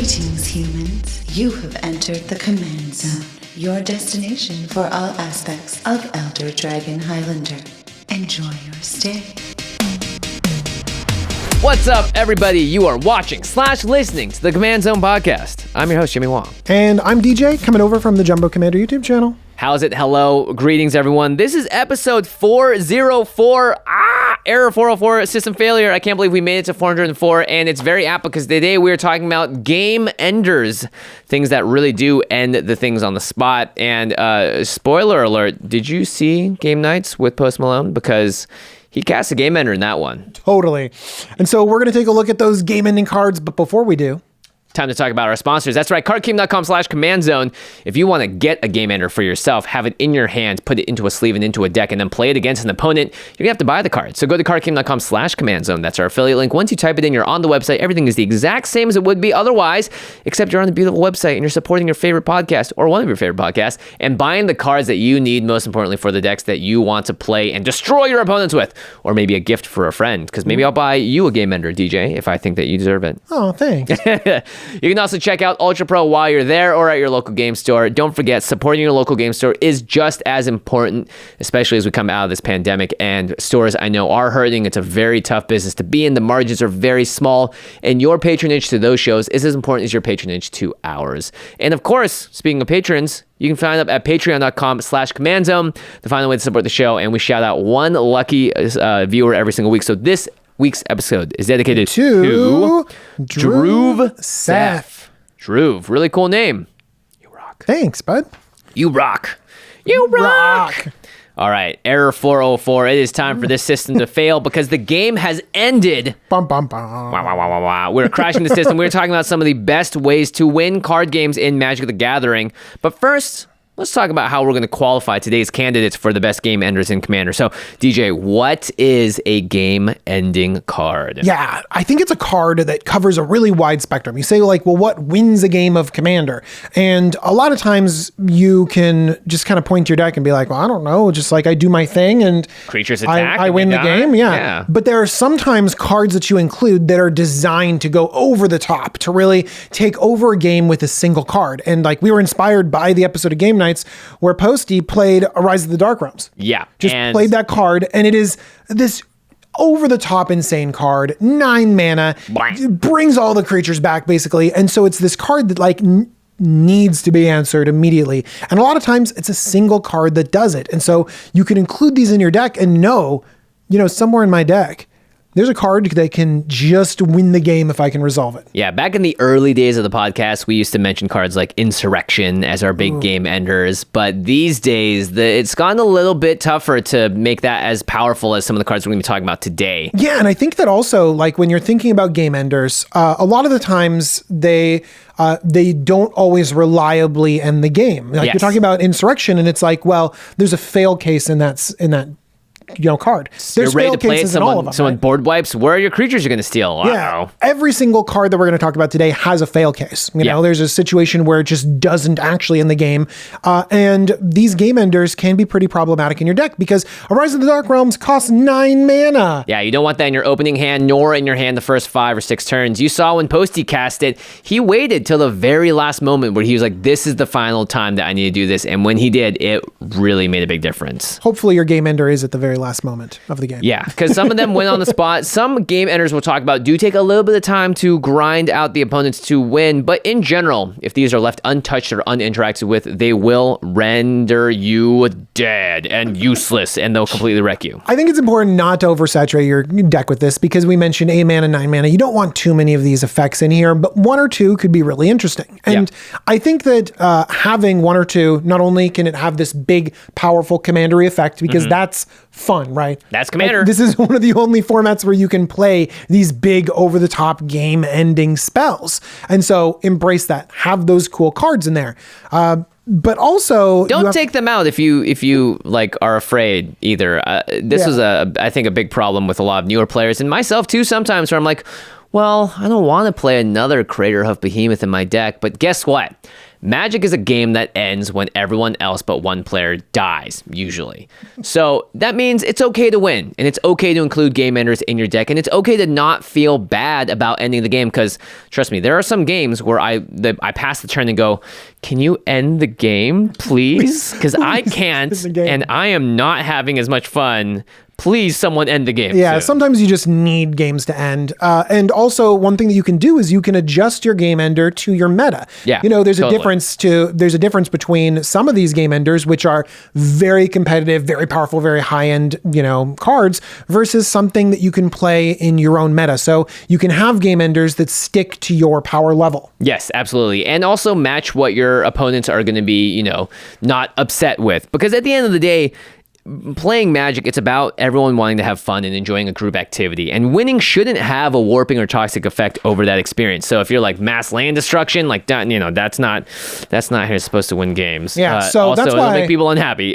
Greetings, humans. You have entered the Command Zone, your destination for all aspects of Elder Dragon Highlander. Enjoy your stay. What's up, everybody? You are watching / listening to the Command Zone podcast. I'm your host, Jimmy Wong. And I'm DJ, coming over from the Jumbo Commander YouTube channel. How's it? Hello. Greetings, everyone. This is episode 404. Error 404, system failure. I can't believe we made it to 404, and it's very apt because today we are talking about game enders, things that really do end the things on the spot. And spoiler alert, did you see Game Nights with Post Malone? Because he cast a game ender in that one. Totally. And so we're going to take a look at those game ending cards, but before we do, time to talk about our sponsors. That's right, cardkingdom.com/commandzone. If you want to get a game ender for yourself, have it in your hand, put it into a sleeve and into a deck, and then play it against an opponent, you're gonna have to buy the card. So go to cardkingdom.com/commandzone. That's our affiliate link. Once you type it in, you're on the website. Everything is the exact same as it would be otherwise, except you're on the beautiful website and you're supporting your favorite podcast or one of your favorite podcasts and buying the cards that you need, most importantly, for the decks that you want to play and destroy your opponents with, or maybe a gift for a friend, because maybe I'll buy you a game ender, DJ, if I think that you deserve it. Oh, thanks. You can also check out UltraPro while you're there or at your local game store. Don't forget, supporting your local game store is just as important, especially as we come out of this pandemic and stores I know are hurting. It's a very tough business to be in. The margins are very small, and your patronage to those shows is as important as your patronage to ours. And of course, speaking of patrons, you can sign up at patreon.com/commandzone to find a way to support the show, and we shout out one lucky viewer every single week. So this week's episode is dedicated to Dhruv Seth. Dhruv, really cool name. You rock. Thanks, bud. You rock. You rock. All right, error 404. It is time for this system to fail because the game has ended. Bum, bum, bum. Wow. We're crashing the system. We're talking about some of the best ways to win card games in Magic the Gathering. But first, let's talk about how we're going to qualify today's candidates for the best game enders in Commander. So, DJ, what is a game-ending card? Yeah, I think it's a card that covers a really wide spectrum. You say, like, well, what wins a game of Commander? And a lot of times you can just kind of point to your deck and be like, well, I don't know, just like I do my thing and creatures attack. I win the game. Yeah. But there are sometimes cards that you include that are designed to go over the top, to really take over a game with a single card. And like we were inspired by the episode of Game Night where Posty played a Rise of the Dark Realms. Yeah. Just played that card, and it is this over-the-top insane card, 9 mana, brings all the creatures back, basically. And so it's this card that, like, needs to be answered immediately. And a lot of times, it's a single card that does it. And so you can include these in your deck and know, somewhere in my deck, there's a card that can just win the game if I can resolve it. Yeah, back in the early days of the podcast, we used to mention cards like Insurrection as our big game enders. But these days, it's gotten a little bit tougher to make that as powerful as some of the cards we're going to be talking about today. Yeah, and I think that also, like when you're thinking about game enders, a lot of the times they don't always reliably end the game. Like You're talking about Insurrection, and it's like, well, there's a fail case in that card. There's you're ready to play it, someone right? Board wipes. Where are your creatures you're going to steal? Wow. Yeah. Every single card that we're going to talk about today has a fail case. You know, there's a situation where it just doesn't actually end the game. And these game enders can be pretty problematic in your deck because a Rise of the Dark Realms costs 9 mana. Yeah, you don't want that in your opening hand, nor in your hand the first 5 or 6 turns. You saw when Posty cast it, he waited till the very last moment where he was like, this is the final time that I need to do this. And when he did, it really made a big difference. Hopefully your game ender is at the very last moment of the game. Yeah, because some of them win on the spot. Some game enders we'll talk about do take a little bit of time to grind out the opponents to win, but in general, if these are left untouched or uninteracted with, they will render you dead and useless, and they'll completely wreck you. I think it's important not to oversaturate your deck with this because we mentioned 8 mana, 9 mana. You don't want too many of these effects in here, but 1 or 2 could be really interesting. And I think that having 1 or 2, not only can it have this big, powerful commandery effect, because that's fun, right? That's Commander. Like, this is one of the only formats where you can play these big over-the-top game-ending spells. And so embrace that. Have those cool cards in there. But also don't take them out if you like are afraid either. This was I think a big problem with a lot of newer players and myself too sometimes, where I'm like, well, I don't want to play another Craterhoof Behemoth in my deck, but guess what? Magic is a game that ends when everyone else but one player dies, usually. So that means it's okay to win, and it's okay to include game enders in your deck, and it's okay to not feel bad about ending the game, because trust me, there are some games where I pass the turn and go, can you end the game, please? Because I can't, and I am not having as much fun. Please, someone end the game. Yeah, soon. sometimes you just need games to end. And also, one thing that you can do is you can adjust your game ender to your meta. Yeah, there's totally. There's a difference between some of these game enders, which are very competitive, very powerful, very high-end, cards, versus something that you can play in your own meta. So you can have game enders that stick to your power level. Yes, absolutely. And also match what your opponents are going to be, not upset with. Because at the end of the day, playing Magic, it's about everyone wanting to have fun and enjoying a group activity, and winning shouldn't have a warping or toxic effect over that experience. So if you're like mass land destruction, like that, that's not how you're supposed to win games. Yeah, so also, that's why it'll make people unhappy.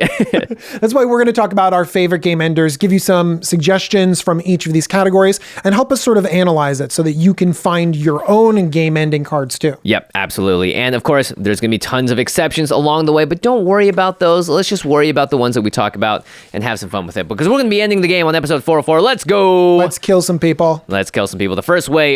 That's why we're going to talk about our favorite game enders, give you some suggestions from each of these categories, and help us sort of analyze it so that you can find your own game ending cards too. Yep, absolutely. And of course, there's going to be tons of exceptions along the way, but don't worry about those. Let's just worry about the ones that we talk about and have some fun with it, because we're going to be ending the game on episode 404. Let's go. Let's kill some people. Let's kill some people. The first way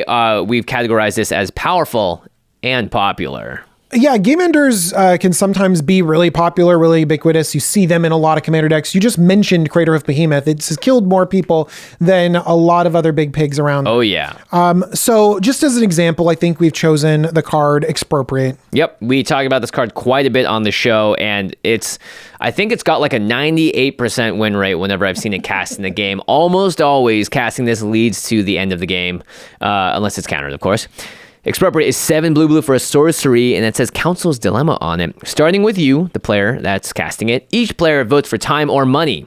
we've categorized this as powerful and popular. Yeah, game enders can sometimes be really popular, really ubiquitous. You see them in a lot of commander decks. You just mentioned Crater of Behemoth. It's killed more people than a lot of other big pigs around. Oh, yeah. So just as an example, I think we've chosen the card Expropriate. Yep, we talk about this card quite a bit on the show, and I think it's got like a 98% win rate whenever I've seen it cast in the game. Almost always casting this leads to the end of the game, unless it's countered, of course. Expropriate is 7 blue for a sorcery, and it says Council's Dilemma on it. Starting with you, the player that's casting it, each player votes for time or money.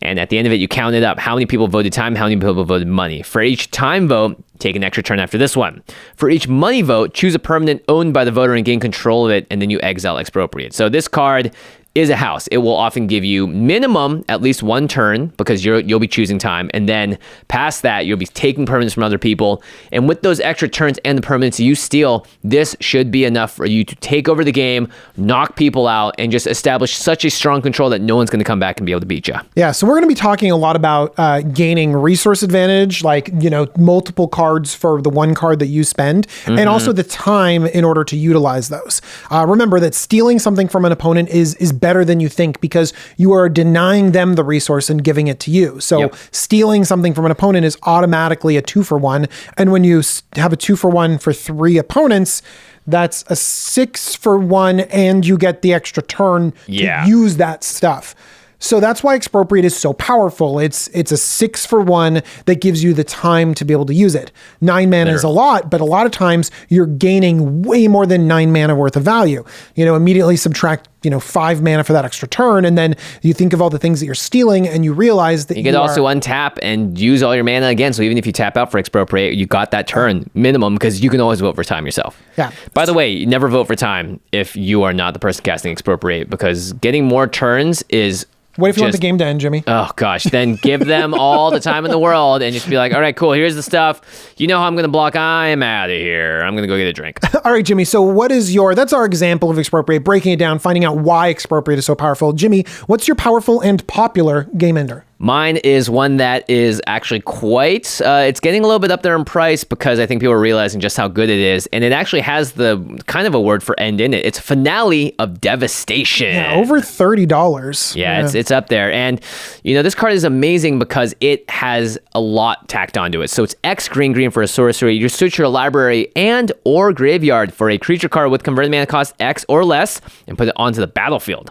And at the end of it, you count it up. How many people voted time? How many people voted money? For each time vote, take an extra turn after this one. For each money vote, choose a permanent owned by the voter and gain control of it, and then you exile Expropriate. So this card is a house. It will often give you minimum at least one turn, because you'll be choosing time, and then past that you'll be taking permanents from other people, and with those extra turns and the permanents you steal, this should be enough for you to take over the game, knock people out, and just establish such a strong control that no one's going to come back and be able to beat you. Yeah, so we're going to be talking a lot about gaining resource advantage, like multiple cards for the one card that you spend, and also the time in order to utilize those. Remember that stealing something from an opponent is better than you think, because you are denying them the resource and giving it to you. So stealing something from an opponent is automatically a 2-for-1. And when you have a 2-for-1 for 3 opponents, that's a 6-for-1, and you get the extra turn to use that stuff. So that's why Expropriate is so powerful. It's a 6-for-1 that gives you the time to be able to use it. 9 mana is a lot, but a lot of times you're gaining way more than 9 mana worth of value. Immediately subtract 5 mana for that extra turn, and then you think of all the things that you're stealing, and you realize that you can also untap and use all your mana again. So even if you tap out for Expropriate, you got that turn minimum, because you can always vote for time yourself. Yeah. By the way, you never vote for time if you are not the person casting Expropriate, because getting more turns is... What if you want the game to end, Jimmy? Oh, gosh. Then give them all the time in the world and just be like, all right, cool. Here's the stuff. You know how I'm going to block? I'm out of here. I'm going to go get a drink. All right, Jimmy. So that's our example of Expropriate, breaking it down, finding out why Expropriate is so powerful. Jimmy, what's your powerful and popular game ender? Mine is one that is actually it's getting a little bit up there in price, because I think people are realizing just how good it is. And it actually has the kind of a word for end in it. It's Finale of Devastation. Yeah, over $30. Yeah, it's up there. And, this card is amazing because it has a lot tacked onto it. So it's X green for a sorcery. You switch your library and or graveyard for a creature card with converted mana cost X or less and put it onto the battlefield.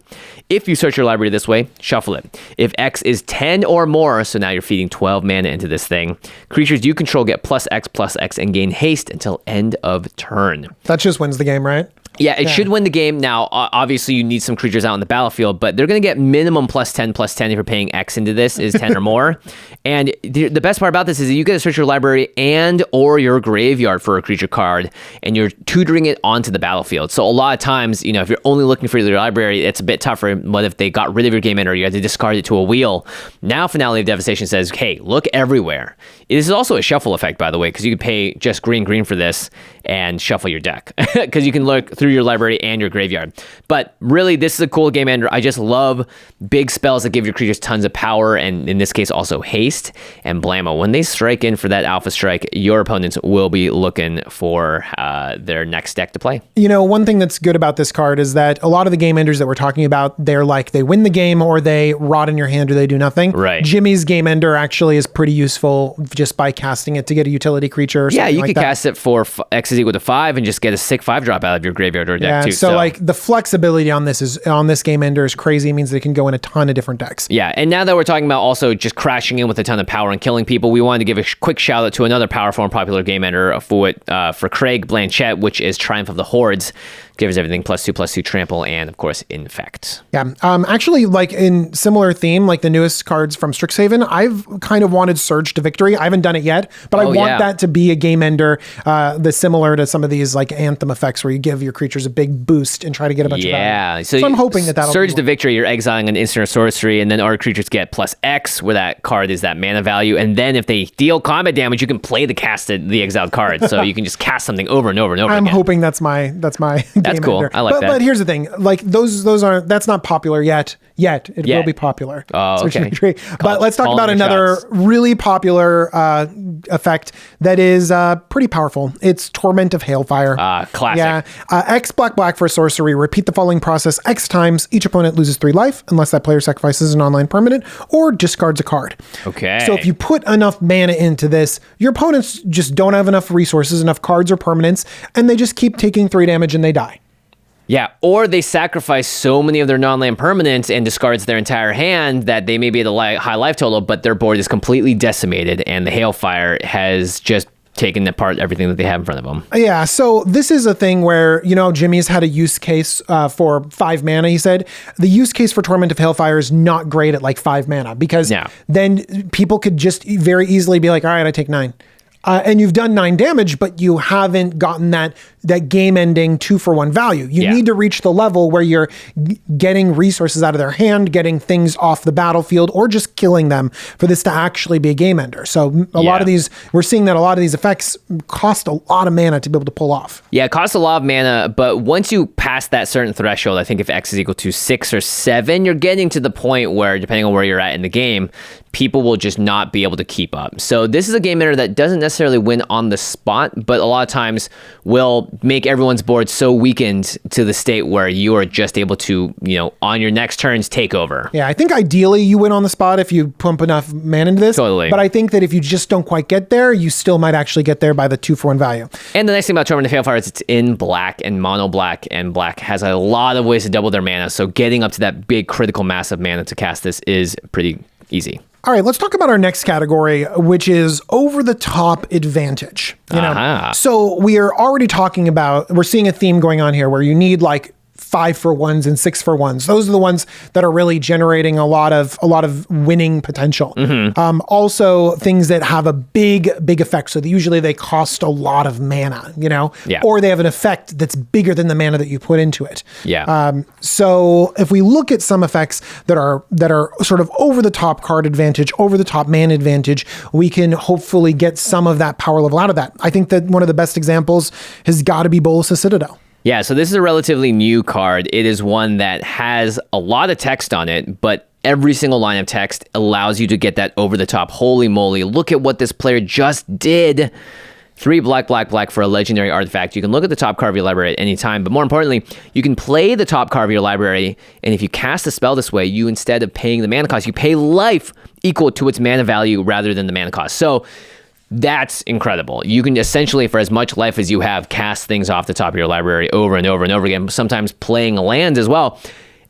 If you search your library this way, shuffle it. If X is 10 or more, so now you're feeding 12 mana into this thing, creatures you control get +X and gain haste until end of turn. That just wins the game, right? Yeah, it should win the game. Now, obviously, you need some creatures out on the battlefield, but they're going to get minimum +10 if you're paying X into this, is 10 or more. And the best part about this is that you get to search your library and or your graveyard for a creature card, and you're tutoring it onto the battlefield. So a lot of times, if you're only looking for your library, it's a bit tougher. What if they got rid of your game ender, you had to discard it to a wheel? Now, Finale of Devastation says, hey, look everywhere. This is also a shuffle effect, by the way, because you can pay just green for this and shuffle your deck. Because you can look through your library and your graveyard. But really, this is a cool game ender. I just love big spells that give your creatures tons of power, and in this case, also haste. And blammo, when they strike in for that alpha strike, your opponents will be looking for their next deck to play. You know, one thing that's good about this card is that a lot of the game enders that we're talking about, they're like, they win the game or they rot in your hand or they do nothing. Right. Jimmy's game ender actually is pretty useful just by casting it to get a utility creature or something. Yeah, you like could that. cast it for X is equal to 5 and just get a sick 5-drop out of your graveyard or deck too. So like the flexibility on this game ender is crazy. It means they can go in a ton of different decks. Yeah, and now that we're talking about also just crashing in with a ton of power and killing people, we wanted to give a quick shout out to another powerful and popular game ender for Craig Blanchett, which is Triumph of the Hordes. Gives everything +2/+2 trample and of course infect. Yeah. Actually, like in similar theme, like the newest cards from Strixhaven, I've kind of wanted Surge to Victory. I haven't done it yet, but I want that to be a game ender that's similar to some of these like Anthem effects where you give your creatures a big boost and try to get a bunch of value. Yeah. So I'm hoping that'll Surge to Victory, you're exiling an instant or sorcery, and then our creatures get +X, where that card is that mana value. And then if they deal combat damage, you can play the exiled card. So you can just cast something over and over and over I'm again. hoping that's That's cool. ender. I like that. But here's the thing, like that's not popular yet. It will be popular. Oh, okay. But let's talk about another really popular effect that is pretty powerful. It's Torment of Hailfire. Classic. Yeah. X black for a sorcery. Repeat the following process X times. Each opponent loses 3 life unless that player sacrifices an online permanent or discards a card. Okay. So if you put enough mana into this, your opponents just don't have enough resources, enough cards or permanents, and they just keep taking 3 damage and they die. Yeah, or they sacrifice so many of their non-land permanents and discards their entire hand that they may be at a high life total, but their board is completely decimated, and the Hailfire has just taken apart everything that they have in front of them. Yeah, so this is a thing where, Jimmy's had a use case for 5 mana, he said. The use case for Torment of Hailfire is not great at like 5 mana because then people could just very easily be like, all right, I take 9. And you've done 9 damage, but you haven't gotten that game-ending 2-for-1 value. You need to reach the level where you're getting resources out of their hand, getting things off the battlefield, or just killing them for this to actually be a game ender. So a lot of these, we're seeing that a lot of these effects cost a lot of mana to be able to pull off. Yeah, it costs a lot of mana, but once you pass that certain threshold, I think if X is equal to 6 or 7, you're getting to the point where, depending on where you're at in the game, people will just not be able to keep up. So this is a game ender that doesn't necessarily win on the spot, but a lot of times will make everyone's board so weakened to the state where you are just able to, on your next turns, take over. Yeah, I think ideally you win on the spot if you pump enough mana into this. Totally. But I think that if you just don't quite get there, you still might actually get there by the 2-for-1 value. And the nice thing about Torment of Hailfire is it's in black and mono black, and black has a lot of ways to double their mana. So getting up to that big critical mass of mana to cast this is pretty easy. All right, let's talk about our next category, which is over-the-top advantage. So we are already talking about, we're seeing a theme going on here where you need like 5-for-1s and 6-for-1s. Those are the ones that are really generating a lot of winning potential. Also, things that have a big effect. So usually they cost a lot of mana, or they have an effect that's bigger than the mana that you put into it. So if we look at some effects that are sort of over the top card advantage, over the top mana advantage, we can hopefully get some of that power level out of that. I think that one of the best examples has got to be Bolas' Citadel. Yeah, so this is a relatively new card. It is one that has a lot of text on it, but every single line of text allows you to get that over the top. Holy moly, look at what this player just did. 3 black for a legendary artifact. You can look at the top card of your library at any time, but more importantly, you can play the top card of your library, and if you cast a spell this way, you, instead of paying the mana cost, you pay life equal to its mana value rather than the mana cost. So that's incredible. You can essentially, for as much life as you have, cast things off the top of your library over and over and over again, sometimes playing lands as well.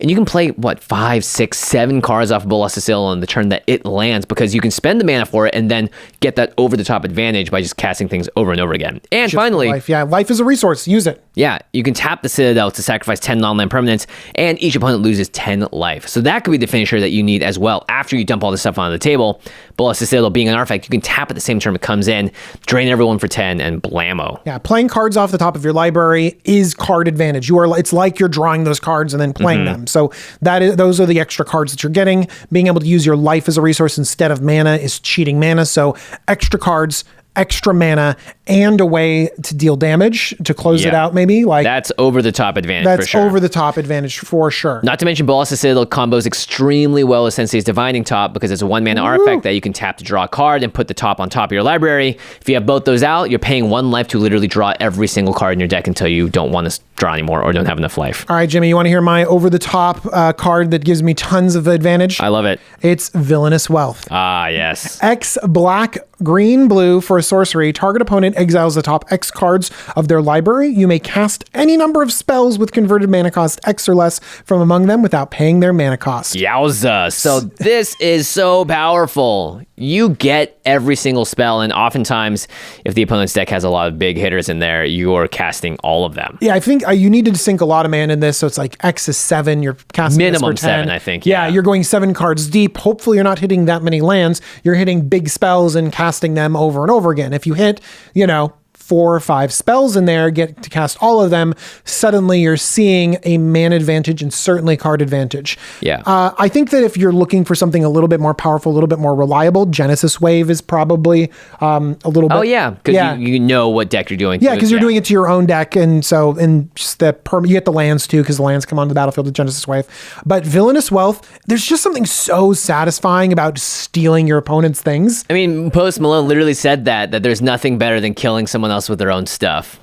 And you can play, 5, 6, 7 cards off of Bolas' Citadel on the turn that it lands, because you can spend the mana for it and then get that over-the-top advantage by just casting things over and over again. And just finally... life is a resource. Use it. Yeah, you can tap the Citadel to sacrifice 10 non-land permanents, and each opponent loses 10 life. So that could be the finisher that you need as well. After you dump all this stuff onto the table, Bolas' Citadel being an artifact, you can tap at the same turn it comes in, drain everyone for 10, and blammo. Yeah, playing cards off the top of your library is card advantage. It's like you're drawing those cards and then playing them. So those are the extra cards that you're getting. Being able to use your life as a resource instead of mana is cheating mana. So extra cards extra mana and a way to deal damage to close it out, maybe. Like that's over the top advantage for sure. That's over the top advantage for sure. Not to mention Bolas' Citadel combos extremely well with Sensei's Divining Top because it's a 1 mana artifact that you can tap to draw a card and put the top on top of your library. If you have both those out, you're paying 1 life to literally draw every single card in your deck until you don't want to draw anymore or don't have enough life. All right, Jimmy, you want to hear my over the top card that gives me tons of advantage? I love it. It's Villainous Wealth. Ah, yes. X black, green, blue for a sorcery. Target opponent exiles the top X cards of their library. You may cast any number of spells with converted mana cost X or less from among them without paying their mana cost. Yowza. So this is so powerful. You get every single spell, and oftentimes, if the opponent's deck has a lot of big hitters in there, you're casting all of them. Yeah, I think you need to sink a lot of mana in this, so it's like X is 7, you're casting minimum this for 10. 7, I think. Yeah, you're going 7 cards deep. Hopefully you're not hitting that many lands. You're hitting big spells and casting them over and over again. If you hit, 4 or 5 spells in there, get to cast all of them, suddenly you're seeing a mana advantage and certainly card advantage. Yeah. I think that if you're looking for something a little bit more powerful, a little bit more reliable, Genesis Wave is probably a little bit. Oh, yeah, because you know what deck you're doing. Yeah, because you're doing it to your own deck, and so just you get the lands too, because the lands come onto the battlefield with Genesis Wave. But Villainous Wealth, there's just something so satisfying about stealing your opponent's things. I mean, Post Malone literally said that there's nothing better than killing someone else with their own stuff.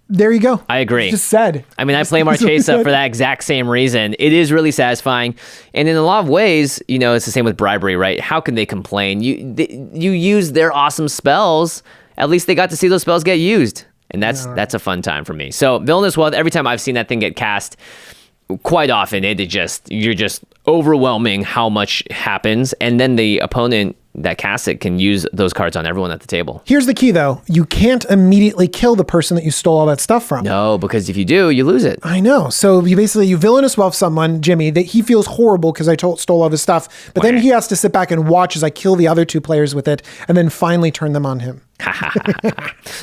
There you go. I agree. Just said. I mean, I play Marchesa for that exact same reason. It is really satisfying. And in a lot of ways, it's the same with bribery, right? How can they complain? You use their awesome spells. At least they got to see those spells get used. And that's a fun time for me. So Villainous Wealth, every time I've seen that thing get cast, quite often you're just overwhelming how much happens. And then the opponent that casts it can use those cards on everyone at the table. Here's the key, though. You can't immediately kill the person that you stole all that stuff from. No, because if you do, you lose it. I know. So you Villainous Wealth someone, Jimmy, that he feels horrible because I stole all of his stuff. But then he has to sit back and watch as I kill the other 2 players with it and then finally turn them on him.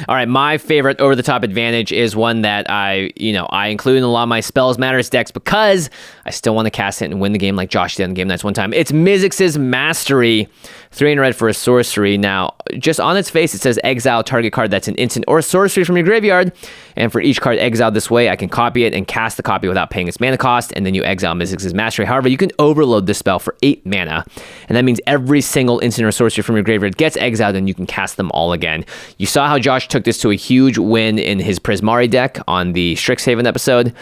All right, my favorite over-the-top advantage is one that I include in a lot of my Spells Matters decks because I still want to cast it and win the game like Josh did on Game Nights one time. It's Mizzix's Mastery, 3 and red for a sorcery. Now, just on its face, it says exile target card that's an instant or a sorcery from your graveyard. And for each card exiled this way, I can copy it and cast the copy without paying its mana cost, and then you exile Mizzix's Mastery. However, you can overload this spell for 8 mana, and that means every single instant or sorcery from your graveyard gets exiled, and you can cast them all again. You saw how Josh took this to a huge win in his Prismari deck on the Strixhaven episode.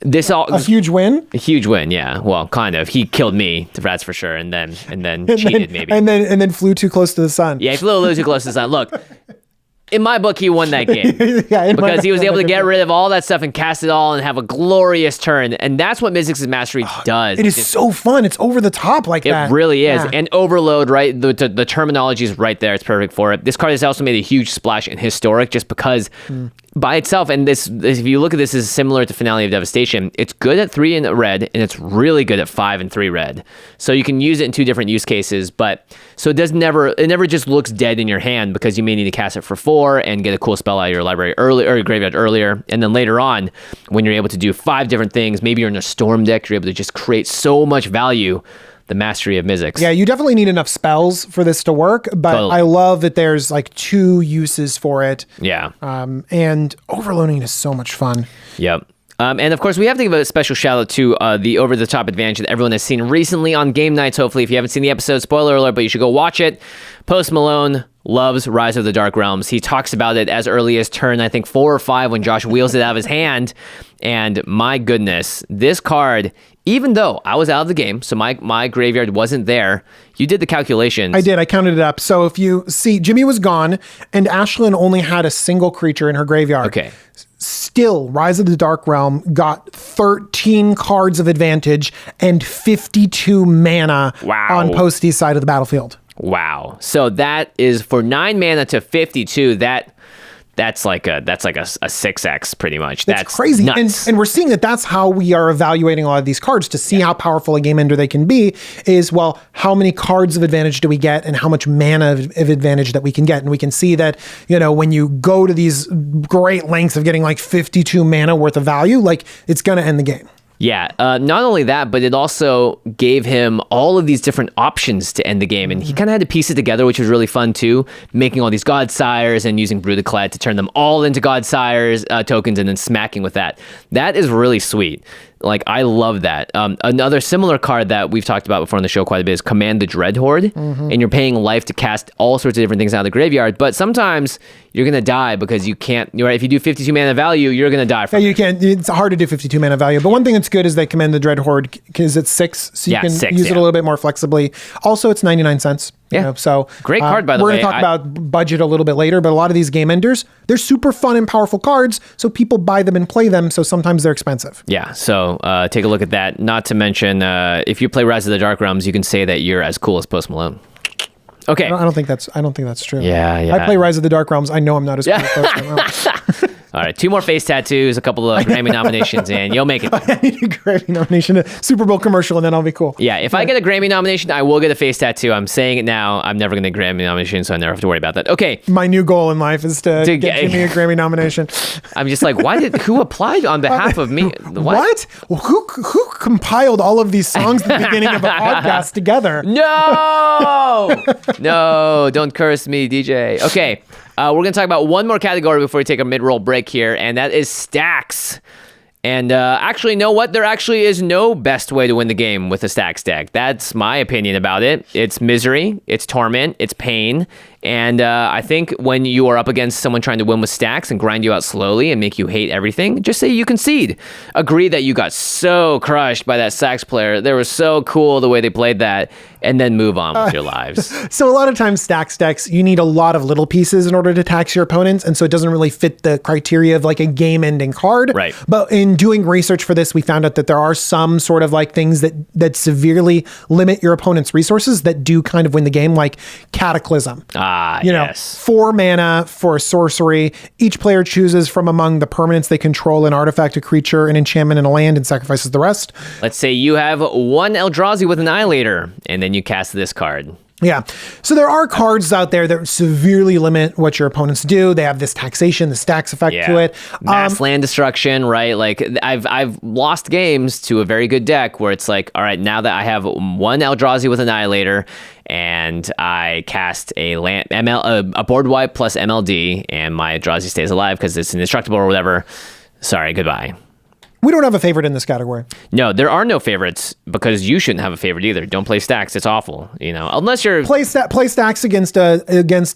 A huge win? A huge win, yeah. Well, kind of. He killed me, that's for sure, and then cheated maybe. And then flew too close to the sun. Yeah, he flew a little too close to the sun. Look, in my book, he won that game because he was able to get rid of all that stuff and cast it all and have a glorious turn. And that's what Mizzix's Mastery does. It is so fun. It's over the top like that. It really is. Yeah. And Overload, right? The terminology is right there. It's perfect for it. This card has also made a huge splash in Historic just because by itself, and this, if you look at this, is similar to Finale of Devastation. It's good at 3 and red, and it's really good at 5 and 3 red. So you can use it in 2 different use cases, but so it never just looks dead in your hand because you may need to cast it for 4 and get a cool spell out of your library early or your graveyard earlier. And then later on, when you're able to do 5 different things, maybe you're in a storm deck, you're able to just create so much value. The Mastery of Mizzix. Yeah, you definitely need enough spells for this to work, but totally. I love that there's like 2 uses for it. Yeah. And overloading is so much fun. Yep. And of course, we have to give a special shout out to the over-the-top advantage that everyone has seen recently on Game Nights. Hopefully, if you haven't seen the episode, spoiler alert, but you should go watch it. Post Malone loves Rise of the Dark Realms. He talks about it as early as turn, I think, 4 or 5 when Josh wheels it out of his hand. And my goodness, this card, even though I was out of the game, so my graveyard wasn't there, you did the calculations. I did. I counted it up. So if you see, Jimmy was gone, and Ashlyn only had a single creature in her graveyard. Okay. Still, Rise of the Dark Realm got 13 cards of advantage and 52 mana on Posty's side of the battlefield. Wow. So that is for 9 mana to 52. That's like a 6x pretty much. That's crazy. Nuts. And we're seeing that's how we are evaluating a lot of these cards to see how powerful a game ender they can be is, well, how many cards of advantage do we get and how much mana of advantage that we can get. And we can see that, when you go to these great lengths of getting like 52 mana worth of value, like it's going to end the game. Yeah, not only that, but it also gave him all of these different options to end the game, and he kind of had to piece it together, which was really fun too, making all these God Sires and using Brutaclad to turn them all into God Sires tokens and then smacking with that. That is really sweet. Like, I love that. Another similar card that we've talked about before on the show quite a bit is Command the Dreadhorde, and you're paying life to cast all sorts of different things out of the graveyard, but sometimes you're going to die because you can't, right? If you do 52 mana value, you're going to die from you can't, it's hard to do 52 mana value, but one thing that's good is they Command the Dreadhorde because it's 6, so you can use it a little bit more flexibly. Also, it's 99 cents. So great card, by the way. We're going to talk about budget a little bit later, but a lot of these game enders, they're super fun and powerful cards, so people buy them and play them, so sometimes they're expensive. Yeah, so take a look at that. Not to mention, if you play Rise of the Dark Realms, you can say that you're as cool as Post Malone. Okay. I don't think that's true. Yeah. I play Rise of the Dark Realms. I know I'm not as cool as Post Malone. All right, 2 more face tattoos, a couple of Grammy nominations, and you'll make it. I need a Grammy nomination, a Super Bowl commercial, and then I'll be cool. Yeah, if I get a Grammy nomination, I will get a face tattoo. I'm saying it now. I'm never going to get a Grammy nomination, so I never have to worry about that. Okay. My new goal in life is to get Jimmy a Grammy nomination. I'm just like, who applied on behalf of me? What? Well, who compiled all of these songs at the beginning of a podcast together? No, don't curse me, DJ. Okay. We're going to talk about one more category before we take a mid-roll break here, and that is Stax. And actually, you know what? There actually is no best way to win the game with a Stax deck. That's my opinion about it. It's misery, it's torment, it's pain. And I think when you are up against someone trying to win with Stax and grind you out slowly and make you hate everything, just say you concede. Agree that you got so crushed by that Stax player. They were so cool the way they played that, and then move on with your lives. So a lot of times Stax decks, you need a lot of little pieces in order to tax your opponents, and so it doesn't really fit the criteria of like a game-ending card. Right. But in doing research for this, we found out that there are some sort of like things that severely limit your opponent's resources that do kind of win the game, like Cataclysm. Yes. 4 mana for a sorcery. Each player chooses from among the permanents they control an artifact, a creature, an enchantment, and a land, and sacrifices the rest. Let's say you have 1 Eldrazi with Annihilator, and then you cast this card. Yeah. So there are cards out there that severely limit what your opponents do. They have this taxation, the Stax effect to it. Mass land destruction, right? Like I've lost games to a very good deck where it's like, all right, now that I have 1 Eldrazi with Annihilator and I cast a board wipe plus MLD and my Eldrazi stays alive because it's indestructible or whatever. Sorry, goodbye. We don't have a favorite in this category. No, there are no favorites because you shouldn't have a favorite either. Don't play Stax; it's awful. Unless you're play Stax against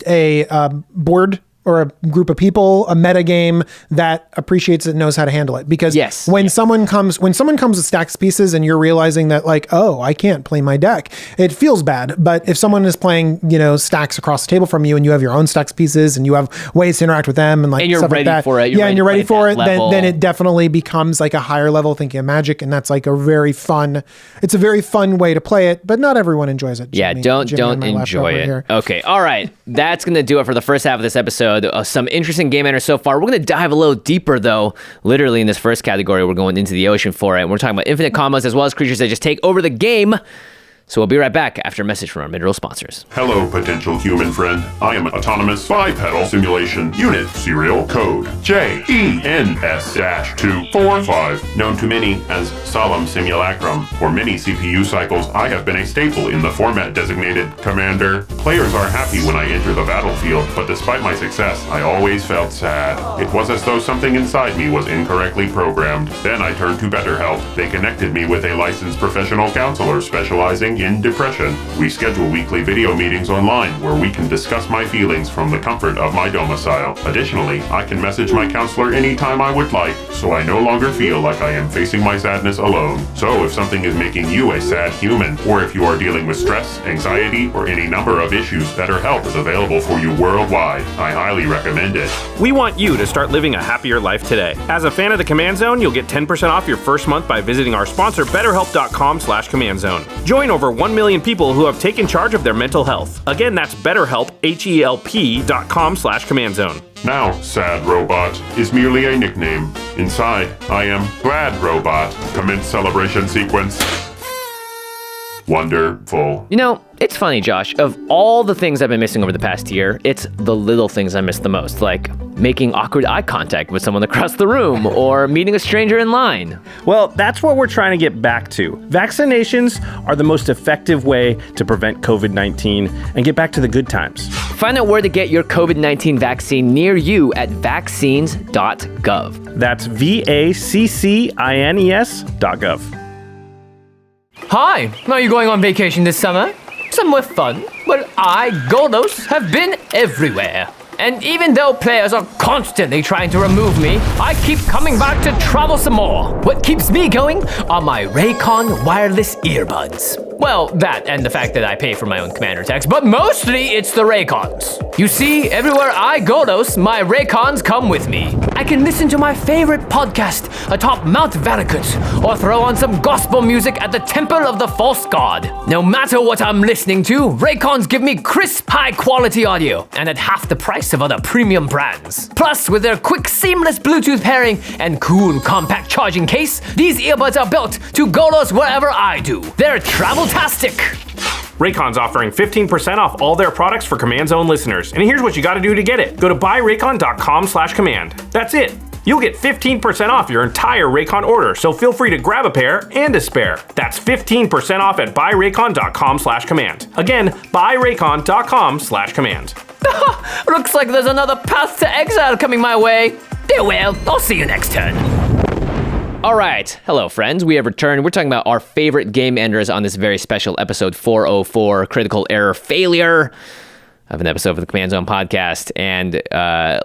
a board or a group of people, a meta game that appreciates it and knows how to handle it. Because when someone comes with Stax pieces and you're realizing that like, oh, I can't play my deck, it feels bad. But if someone is playing, Stax across the table from you and you have your own Stax pieces and you have ways to interact with them and you're stuff ready like that, for it, and you're ready for it, then it definitely becomes like a higher level thinking of Magic, and that's like a very fun way to play it. But not everyone enjoys it. Yeah, don't enjoy it. Here. Okay, all right, that's gonna do it for the first half of this episode. Some interesting game enters so far. We're going to dive a little deeper, though. Literally, in this first category, we're going into the ocean for it. We're talking about infinite combos as well as creatures that just take over the game. So we'll be right back after a message from our mid-roll sponsors. Hello, potential human friend. I am Autonomous Bipedal Simulation Unit Serial Code JENS-245, known to many as Solemn Simulacrum. For many CPU cycles, I have been a staple in the format designated Commander. Players are happy when I enter the battlefield, but despite my success, I always felt sad. It was as though something inside me was incorrectly programmed. Then I turned to BetterHelp. They connected me with a licensed professional counselor specializing in depression. We schedule weekly video meetings online where we can discuss my feelings from the comfort of my domicile. Additionally, I can message my counselor anytime I would like, so I no longer feel like I am facing my sadness alone. So if something is making you a sad human, or if you are dealing with stress, anxiety, or any number of issues, BetterHelp is available for you worldwide. I highly recommend it. We want you to start living a happier life today. As a fan of the Command Zone, you'll get 10% off your first month by visiting our sponsor, BetterHelp.com/CommandZone. Join over 1 million people who have taken charge of their mental health. Again, that's BetterHelp, HELP.com/CommandZone. Now, Sad Robot is merely a nickname. Inside, I am Glad Robot. Commence celebration sequence. wonderful. You know, it's funny, Josh. Of all the things I've been missing over the past year, it's the little things I miss the most, like making awkward eye contact with someone across the room or meeting a stranger in line. Well, that's what we're trying to get back to. Vaccinations are the most effective way to prevent COVID-19 and get back to the good times. Find out where to get your COVID-19 vaccine near you at vaccines.gov. That's vaccines.gov. Hi, are you going on vacation this summer? Somewhere fun? Well, I, Goldos, have been everywhere. And even though players are constantly trying to remove me, I keep coming back to travel some more. What keeps me going are my RAYCON wireless earbuds. Well, that and the fact that I pay for my own commander text, but mostly it's the RAYCONs. You see, everywhere I go, my RAYCONs come with me. I can listen to my favorite podcast atop Mount Veracruz, or throw on some gospel music at the Temple of the False God. No matter what I'm listening to, RAYCONs give me crisp, high-quality audio, and at half the price of other premium brands. Plus, with their quick, seamless Bluetooth pairing and cool, compact charging case, these earbuds are built to Golos wherever I do. They're travel-tastic. Raycon's offering 15% off all their products for Command Zone listeners. And here's what you gotta do to get it. Go to buyraycon.com/command. That's it. You'll get 15% off your entire Raycon order, so feel free to grab a pair and a spare. That's 15% off at buyraycon.com/command. Again, buyraycon.com/command. Looks like there's another path to exile coming my way. Oh well, I'll see you next turn. All right, hello friends, we have returned. We're talking about our favorite game enders on this very special episode 404, Critical Error Failure, of an episode of the Command Zone podcast, and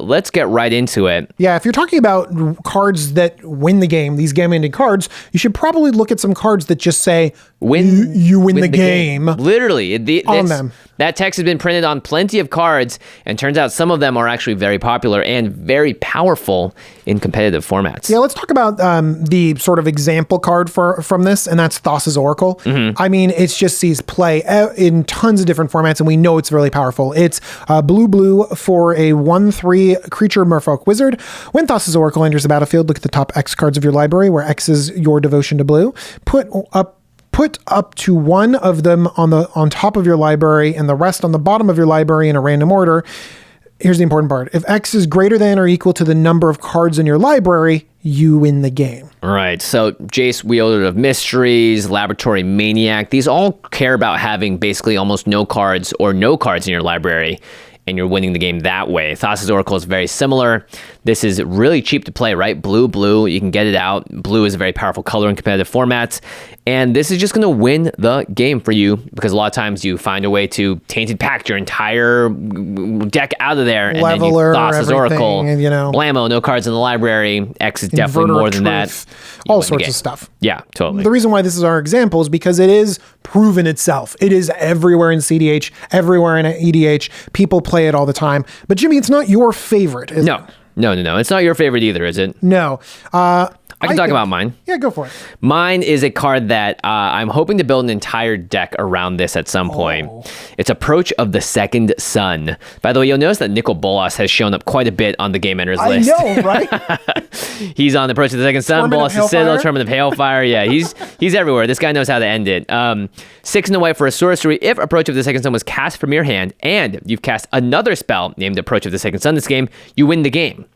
let's get right into it. Yeah, if you're talking about cards that win the game, these game-ending cards, you should probably look at some cards that just say, you win the game. Literally. On them. That text has been printed on plenty of cards, and turns out some of them are actually very popular and very powerful in competitive formats. Yeah, let's talk about the sort of example card from this, and that's Thassa's Oracle. Mm-hmm. I mean, it just sees play in tons of different formats, and we know it's really powerful. It's blue for a 1/3 creature merfolk wizard. When Thassa's Oracle enters the battlefield, look at the top X cards of your library, where X is your devotion to blue. Put up to one of them on top of your library and the rest on the bottom of your library in a random order. Here's the important part. If X is greater than or equal to the number of cards in your library, you win the game. Right. So Jace, Wielder of Mysteries, Laboratory Maniac, these all care about having basically almost no cards or no cards in your library, and you're winning the game that way. Thassa's Oracle is very similar. This is really cheap to play, right? Blue, you can get it out. Blue is a very powerful color in competitive formats. And this is just going to win the game for you, because a lot of times you find a way to Tainted Pact your entire deck out of there. And Leveler, then you Thassa's Oracle, you know. blammo, no cards in the library. X is definitely more than that. All sorts of stuff. Yeah, totally. The reason why this is our example is because it is proven itself. It is everywhere in CDH, everywhere in EDH. People play it all the time. But Jimmy, it's not your favorite, is it? No. It's not your favorite either, is it? No. I can talk about mine. Yeah, go for it. Mine is a card that I'm hoping to build an entire deck around this at some point. It's Approach of the Second Sun. By the way, you'll notice that Nicol Bolas has shown up quite a bit on the Game Enders list. I know, right? He's on Approach of the Second Sun, Bolas' Citadel, Tournament of Hailfire. Yeah, he's everywhere. This guy knows how to end it. 6 and a white for a sorcery. If Approach of the Second Sun was cast from your hand, and you've cast another spell named Approach of the Second Sun this game, you win the game.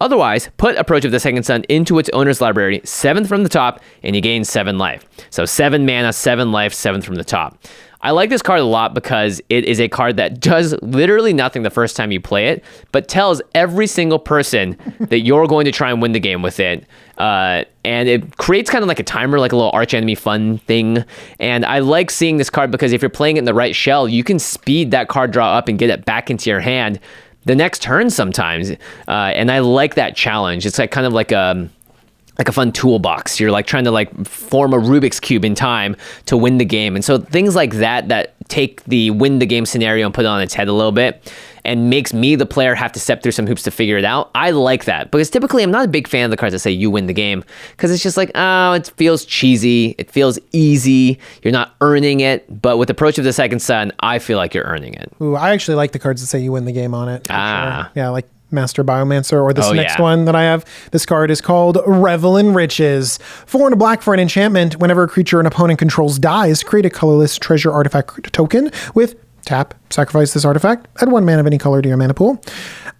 Otherwise, put Approach of the Second Sun into its owner's library, 7th from the top, and you gain 7 life. So 7 mana, 7 life, 7th from the top. I like this card a lot because it is a card that does literally nothing the first time you play it, but tells every single person that you're going to try and win the game with it. And it creates kind of like a timer, like a little archenemy fun thing. And I like seeing this card because if you're playing it in the right shell, you can speed that card draw up and get it back into your hand the next turn sometimes. And I like that challenge. It's like kind of like a fun toolbox. You're like trying to like form a Rubik's Cube in time to win the game. And so things like that take the win the game scenario and put it on its head a little bit and makes me, the player, have to step through some hoops to figure it out. I like that because typically I'm not a big fan of the cards that say you win the game because it's just like, oh, it feels cheesy. It feels easy. You're not earning it. But with Approach of the Second Sun, I feel like you're earning it. Ooh, I actually like the cards that say you win the game on it. Sure. Yeah, like Master Biomancer, or this Oh, next yeah. one that I have. This card is called Revel in Riches. 4 and a black for an enchantment. Whenever a creature an opponent controls dies, create a colorless treasure artifact token with tap, sacrifice this artifact, add 1 mana of any color to your mana pool.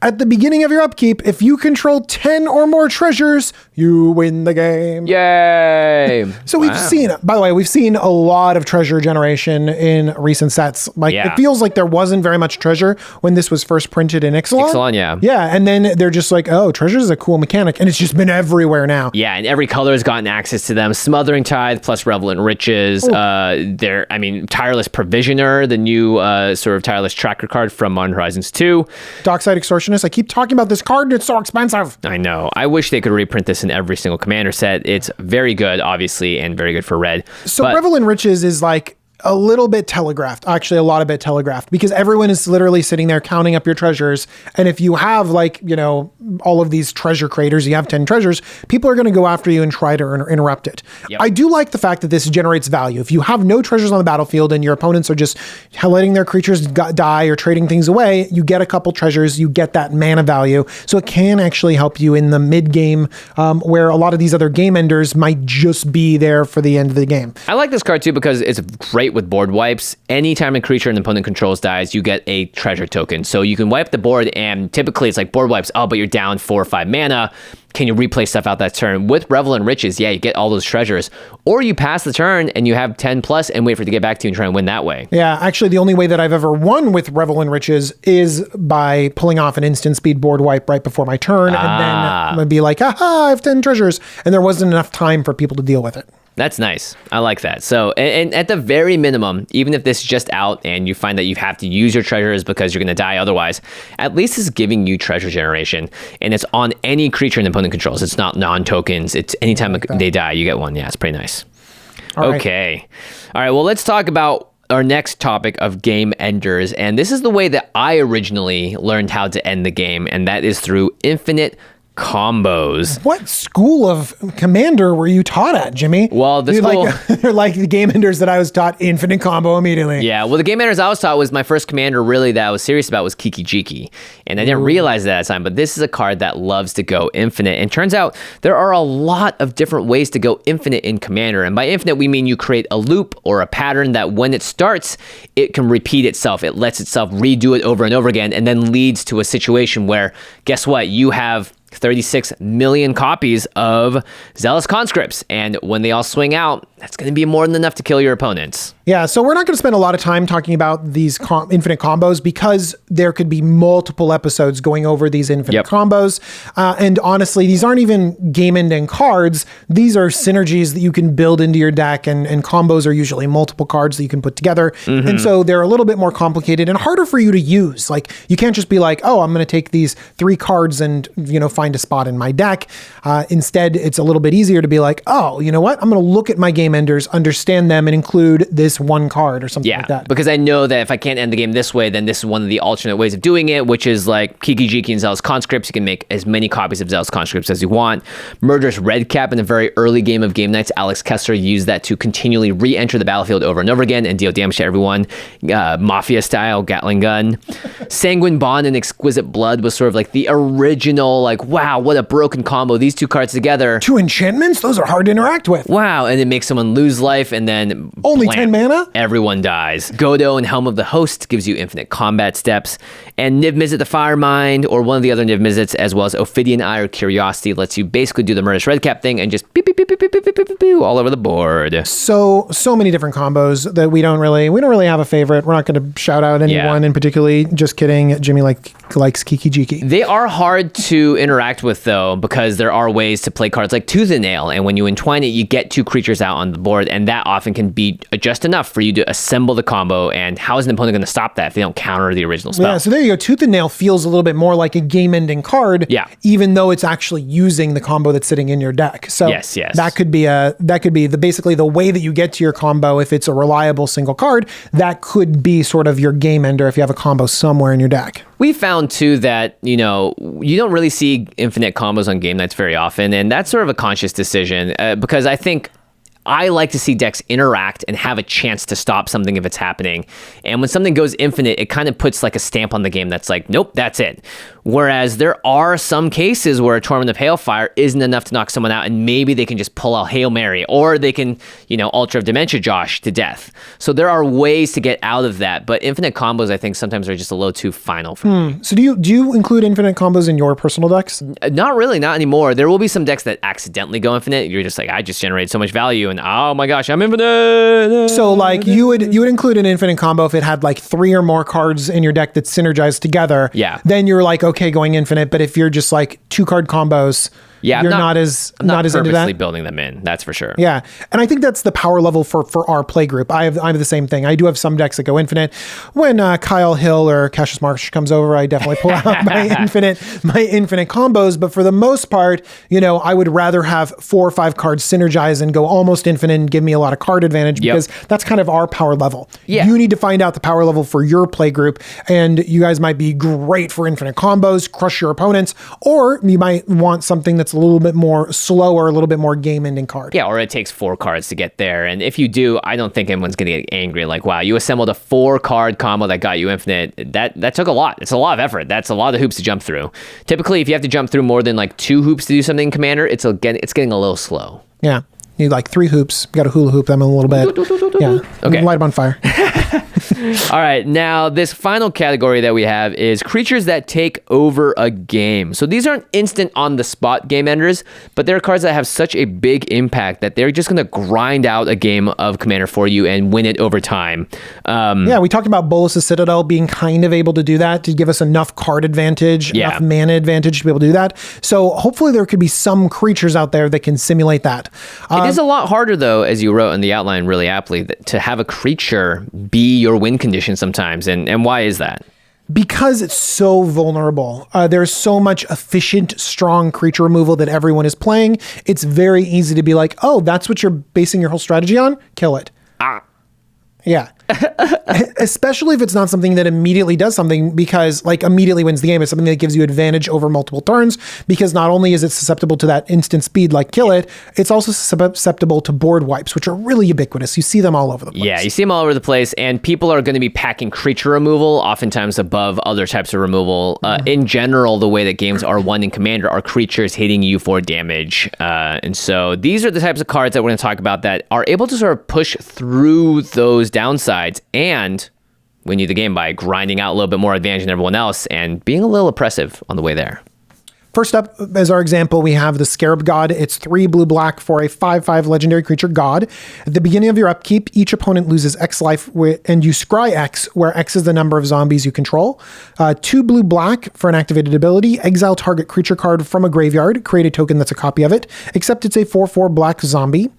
At the beginning of your upkeep, if you control 10 or more treasures, you win the game. Yay! So we've seen, by the way, we've seen a lot of treasure generation in recent sets. Like Yeah. it feels like there wasn't very much treasure when this was first printed in Ixalan. Ixalan, yeah. Yeah, and then they're just like, oh, treasure is a cool mechanic, and it's just been everywhere now. Yeah, and every color has gotten access to them. Smothering Tithe plus Revel in Riches. Tireless Provisioner, the new sort of tireless tracker card from Modern Horizons 2. Dockside Extortionist. I keep talking about this card, and it's so expensive. I know. I wish they could reprint this in every single Commander set. It's very good, obviously, and very good for red. So But- Revel in Riches is like a little bit telegraphed, actually a lot of bit telegraphed, because everyone is literally sitting there counting up your treasures. And if you have like, all of these treasure creators, you have 10 treasures, people are going to go after you and try to interrupt it. Yep. I do like the fact that this generates value. If you have no treasures on the battlefield and your opponents are just letting their creatures die or trading things away, you get a couple treasures, you get that mana value. So it can actually help you in the mid game where a lot of these other game enders might just be there for the end of the game. I like this card too because it's great with board wipes. Anytime a creature an opponent controls dies, you get a treasure token. So you can wipe the board, and typically it's like board wipes, but you're down 4 or 5 mana. Can you replay stuff out that turn? With Revel in Riches, you get all those treasures. Or you pass the turn and you have 10 plus and wait for it to get back to you and try and win that way. Yeah, actually, the only way that I've ever won with Revel in Riches is by pulling off an instant speed board wipe right before my turn, and then I'd be like, aha, I have 10 treasures, and there wasn't enough time for people to deal with it. That's nice. I like that. So, and at the very minimum, even if this is just out and you find that you have to use your treasures because you're going to die otherwise, at least it's giving you treasure generation. And it's on any creature an opponent controls. It's not non-tokens. It's anytime they die, you get one. Yeah, it's pretty nice. All right. Okay. All right. Well, let's talk about our next topic of game enders. And this is the way that I originally learned how to end the game. And that is through infinite combos. What school of commander were you taught at, Jimmy? Well, the Dude, school- they're like the game enders that I was taught infinite combo immediately. Yeah, well, the game enders I was taught was my first commander really that I was serious about was Kiki Jiki. And I didn't realize that at the time, but this is a card that loves to go infinite. And turns out there are a lot of different ways to go infinite in Commander. And by infinite, we mean you create a loop or a pattern that when it starts, it can repeat itself. It lets itself redo it over and over again and then leads to a situation where, guess what? You have 36 million copies of Zealous Conscripts. And when they all swing out, that's going to be more than enough to kill your opponents. Yeah, so we're not going to spend a lot of time talking about these infinite combos because there could be multiple episodes going over these infinite combos. And honestly, these aren't even game-ending cards. These are synergies that you can build into your deck, and combos are usually multiple cards that you can put together. And so they're a little bit more complicated and harder for you to use. Like, you can't just be like, oh, I'm going to take these 3 cards and, find a spot in my deck. Instead, it's a little bit easier to be like, oh, you know what? I'm going to look at my game enders, understand them, and include this one card or something like that. Because I know that if I can't end the game this way, then this is one of the alternate ways of doing it, which is like Kiki Jiki and Zealous Conscripts. You can make as many copies of Zealous Conscripts as you want. Murderous Redcap in a very early game of Game Nights, Alex Kessler used that to continually re-enter the battlefield over and over again and deal damage to everyone. Mafia style Gatling gun. Sanguine Bond and Exquisite Blood was sort of like the original, like, wow, what a broken combo. These 2 cards together. 2 enchantments? Those are hard to interact with. Wow, and it makes someone lose life, and then Only blam, 10 mana? Everyone dies. Godot and Helm of the Host gives you infinite combat steps, and Niv Mizzet the Firemind, or one of the other Niv Mizzets, as well as Ophidian Eye or Curiosity, lets you basically do the Murderous Redcap thing and just beep, beep, beep, beep, beep, beep, beep, beep, beep, all over the board. So many different combos that we don't really have a favorite. We're not going to shout out anyone in particular. Just kidding. Jimmy likes Kiki Jiki. They are hard to interact with, though, because there are ways to play cards like Tooth and Nail, and when you entwine it, you get 2 creatures out on the board, and that often can be just enough for you to assemble the combo, and how is an opponent going to stop that if they don't counter the original spell? Yeah, so there you go. Tooth and Nail feels a little bit more like a game-ending card, even though it's actually using the combo that's sitting in your deck. So yes. that could be basically the way that you get to your combo. If it's a reliable single card, that could be sort of your game ender if you have a combo somewhere in your deck. We found too that, you don't really see infinite combos on game nights very often, and that's sort of a conscious decision because I think I like to see decks interact and have a chance to stop something if it's happening. And when something goes infinite, it kind of puts like a stamp on the game that's like, nope, that's it. Whereas there are some cases where a Torment of Hailfire isn't enough to knock someone out, and maybe they can just pull out Hail Mary, or they can, Ultra of Dementia Josh to death. So there are ways to get out of that, but infinite combos, I think, sometimes are just a little too final for me. So do you include infinite combos in your personal decks? Not really, not anymore. There will be some decks that accidentally go infinite. You're just like, I just generated so much value, and oh my gosh, I'm infinite. So like you would include an infinite combo if it had like 3 or more cards in your deck that synergize together. Yeah. Then you're like, okay, going infinite. But if you're just like 2 card combos, yeah, you're not as into purposely that. building them in, that's for sure. Yeah, and I think that's the power level for our play group. I have the same thing. I do have some decks that go infinite. When Kyle Hill or Cassius Marsh comes over, I definitely pull out my infinite combos. But for the most part, I would rather have 4 or 5 cards synergize and go almost infinite and give me a lot of card advantage, because that's kind of our power level. Yeah. You need to find out the power level for your play group, and you guys might be great for infinite combos, crush your opponents, or you might want something that's a little bit more slower, a little bit more game-ending card. Yeah, or it takes 4 cards to get there. And if you do, I don't think anyone's going to get angry. Like, wow, you assembled a 4-card combo that got you infinite. That took a lot. It's a lot of effort. That's a lot of hoops to jump through. Typically, if you have to jump through more than like 2 hoops to do something in Commander, it's getting a little slow. Yeah. You need like 3 hoops. You got to hula hoop them a little bit. Yeah. Okay. Light them on fire. All right, now this final category that we have is creatures that take over a game. So these aren't instant on the spot game enders, but they're cards that have such a big impact that they're just going to grind out a game of Commander for you and win it over time. Yeah, we talked about Bolas' Citadel being kind of able to do that, to give us enough card advantage, enough mana advantage to be able to do that. So hopefully there could be some creatures out there that can simulate that. It is a lot harder, though, as you wrote in the outline really aptly, to have a creature be your win condition sometimes. And why is that? Because it's so vulnerable. There's so much efficient, strong creature removal that everyone is playing. It's very easy to be like, oh, that's what you're basing your whole strategy on? Kill it. Yeah. Especially if it's not something that immediately does something, because like immediately wins the game. It's something that gives you advantage over multiple turns, because not only is it susceptible to that instant speed like kill it, it's also susceptible to board wipes, which are really ubiquitous. You see them all over the place. Yeah, you see them all over the place, and people are going to be packing creature removal oftentimes above other types of removal. In general, the way that games are won in Commander are creatures hitting you for damage. And so these are the types of cards that we're going to talk about that are able to sort of push through those downsides and win you the game by grinding out a little bit more advantage than everyone else and being a little oppressive on the way there. First up, as our example, we have the Scarab God. It's 3 blue-black for a 5/5 legendary creature god. At the beginning of your upkeep, each opponent loses X life, and you scry X, where X is the number of zombies you control. 2 blue-black for an activated ability. Exile target creature card from a graveyard. Create a token that's a copy of it, except it's a 4/4 black zombie.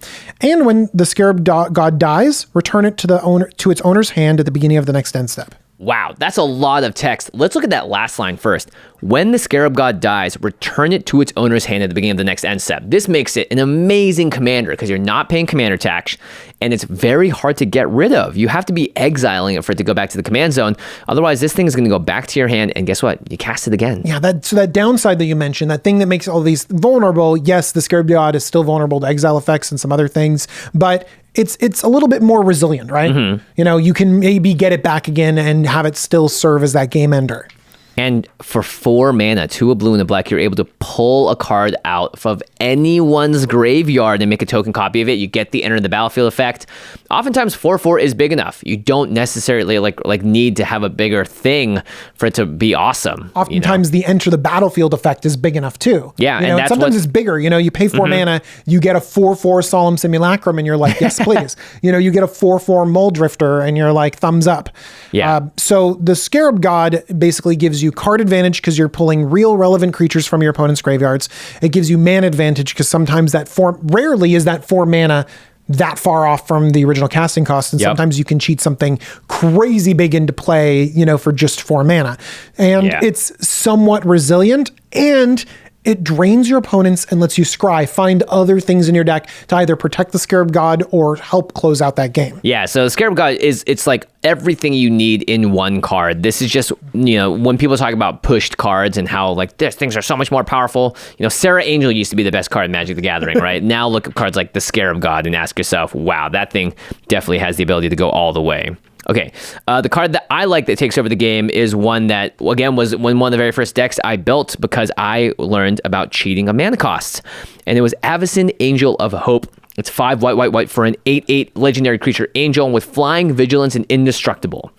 And when the Scarab God dies, return it to its owner's hand at the beginning of the next end step. Wow, that's a lot of text. Let's look at that last line first. When the Scarab God dies, return it to its owner's hand at the beginning of the next end step. This makes it an amazing commander because you're not paying commander tax, and it's very hard to get rid of. You have to be exiling it for it to go back to the command zone. Otherwise, this thing is going to go back to your hand, and guess what? You cast it again. Yeah, that downside that you mentioned, that thing that makes all these vulnerable, yes, the Scarab God is still vulnerable to exile effects and some other things, but it's a little bit more resilient, right? Mm-hmm. You can maybe get it back again and have it still serve as that game ender. And for 4 mana, 2 a blue and a black, you're able to pull a card out of anyone's graveyard and make a token copy of it. You get the enter the battlefield effect. Oftentimes 4/4 is big enough. You don't necessarily like need to have a bigger thing for it to be awesome. Oftentimes the enter the battlefield effect is big enough too. Yeah, and that's sometimes it's bigger. You pay 4 mana, you get a 4/4 Solemn Simulacrum, and you're like, yes, please. You get a 4/4 Mole Drifter, and you're like, thumbs up. Yeah. So the Scarab God basically gives you card advantage because you're pulling real relevant creatures from your opponent's graveyards. It gives you mana advantage because sometimes rarely is that 4 mana that far off from the original casting cost. And sometimes you can cheat something crazy big into play, for just 4 mana. And it's somewhat resilient, and it drains your opponents and lets you scry, find other things in your deck to either protect the Scarab God or help close out that game. Yeah, so the Scarab God it's like everything you need in one card. This is just, when people talk about pushed cards and how like this things are so much more powerful, Sarah Angel used to be the best card in Magic the Gathering, right? Now look at cards like the Scarab God and ask yourself, wow, that thing definitely has the ability to go all the way. Okay, the card that I like that takes over the game is one that, again, was one of the very first decks I built because I learned about cheating on mana costs. And it was Avacyn, Angel of Hope. It's 5 white for an 8/8 legendary creature angel with flying, vigilance, and indestructible.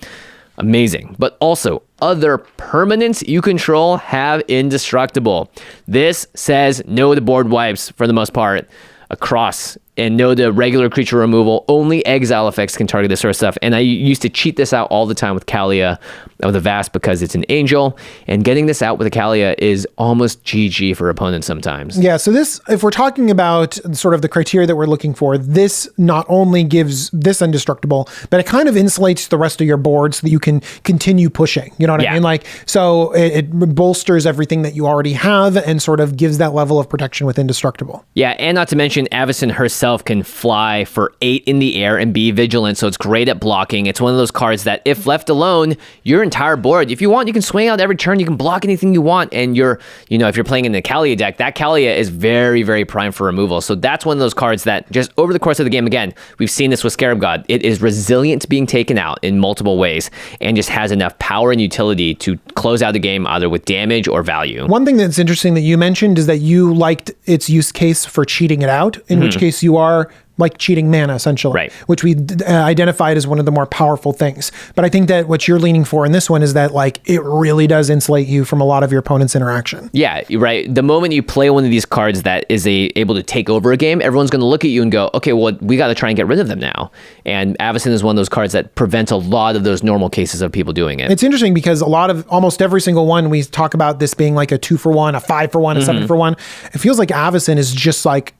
Amazing. But also, other permanents you control have indestructible. This says no to board wipes for the most part across, and no to regular creature removal. Only exile effects can target this sort of stuff. And I used to cheat this out all the time with Kalia of the Vast because it's an angel. And getting this out with a Kalia is almost GG for opponents sometimes. Yeah, so this, if we're talking about sort of the criteria that we're looking for, this not only gives this indestructible, but it kind of insulates the rest of your board so that you can continue pushing. You know what I mean? Like, so it bolsters everything that you already have and sort of gives that level of protection with indestructible. Yeah, and not to mention Avacyn herself can fly for 8 in the air and be vigilant, so it's great at blocking. It's one of those cards that if left alone, your entire board, if you want, you can swing out every turn, you can block anything you want, and if you're playing in the Kalia deck, that Kalia is very, very prime for removal. So that's one of those cards that just over the course of the game, again, we've seen this with Scarab God, it is resilient to being taken out in multiple ways and just has enough power and utility to close out the game either with damage or value. One thing that's interesting that you mentioned is that you liked its use case for cheating it out, in which case you are like cheating mana, essentially, right, which we identified as one of the more powerful things. But I think that what you're leaning for in this one is that like it really does insulate you from a lot of your opponent's interaction. Yeah, right. The moment you play one of these cards that is able to take over a game, everyone's going to look at you and go, okay, well, we got to try and get rid of them now. And Avacyn is one of those cards that prevents a lot of those normal cases of people doing it. It's interesting because almost every single one, we talk about this being like a 2-for-1, a 5-for-1, a 7-for-1. It feels like Avacyn is just like,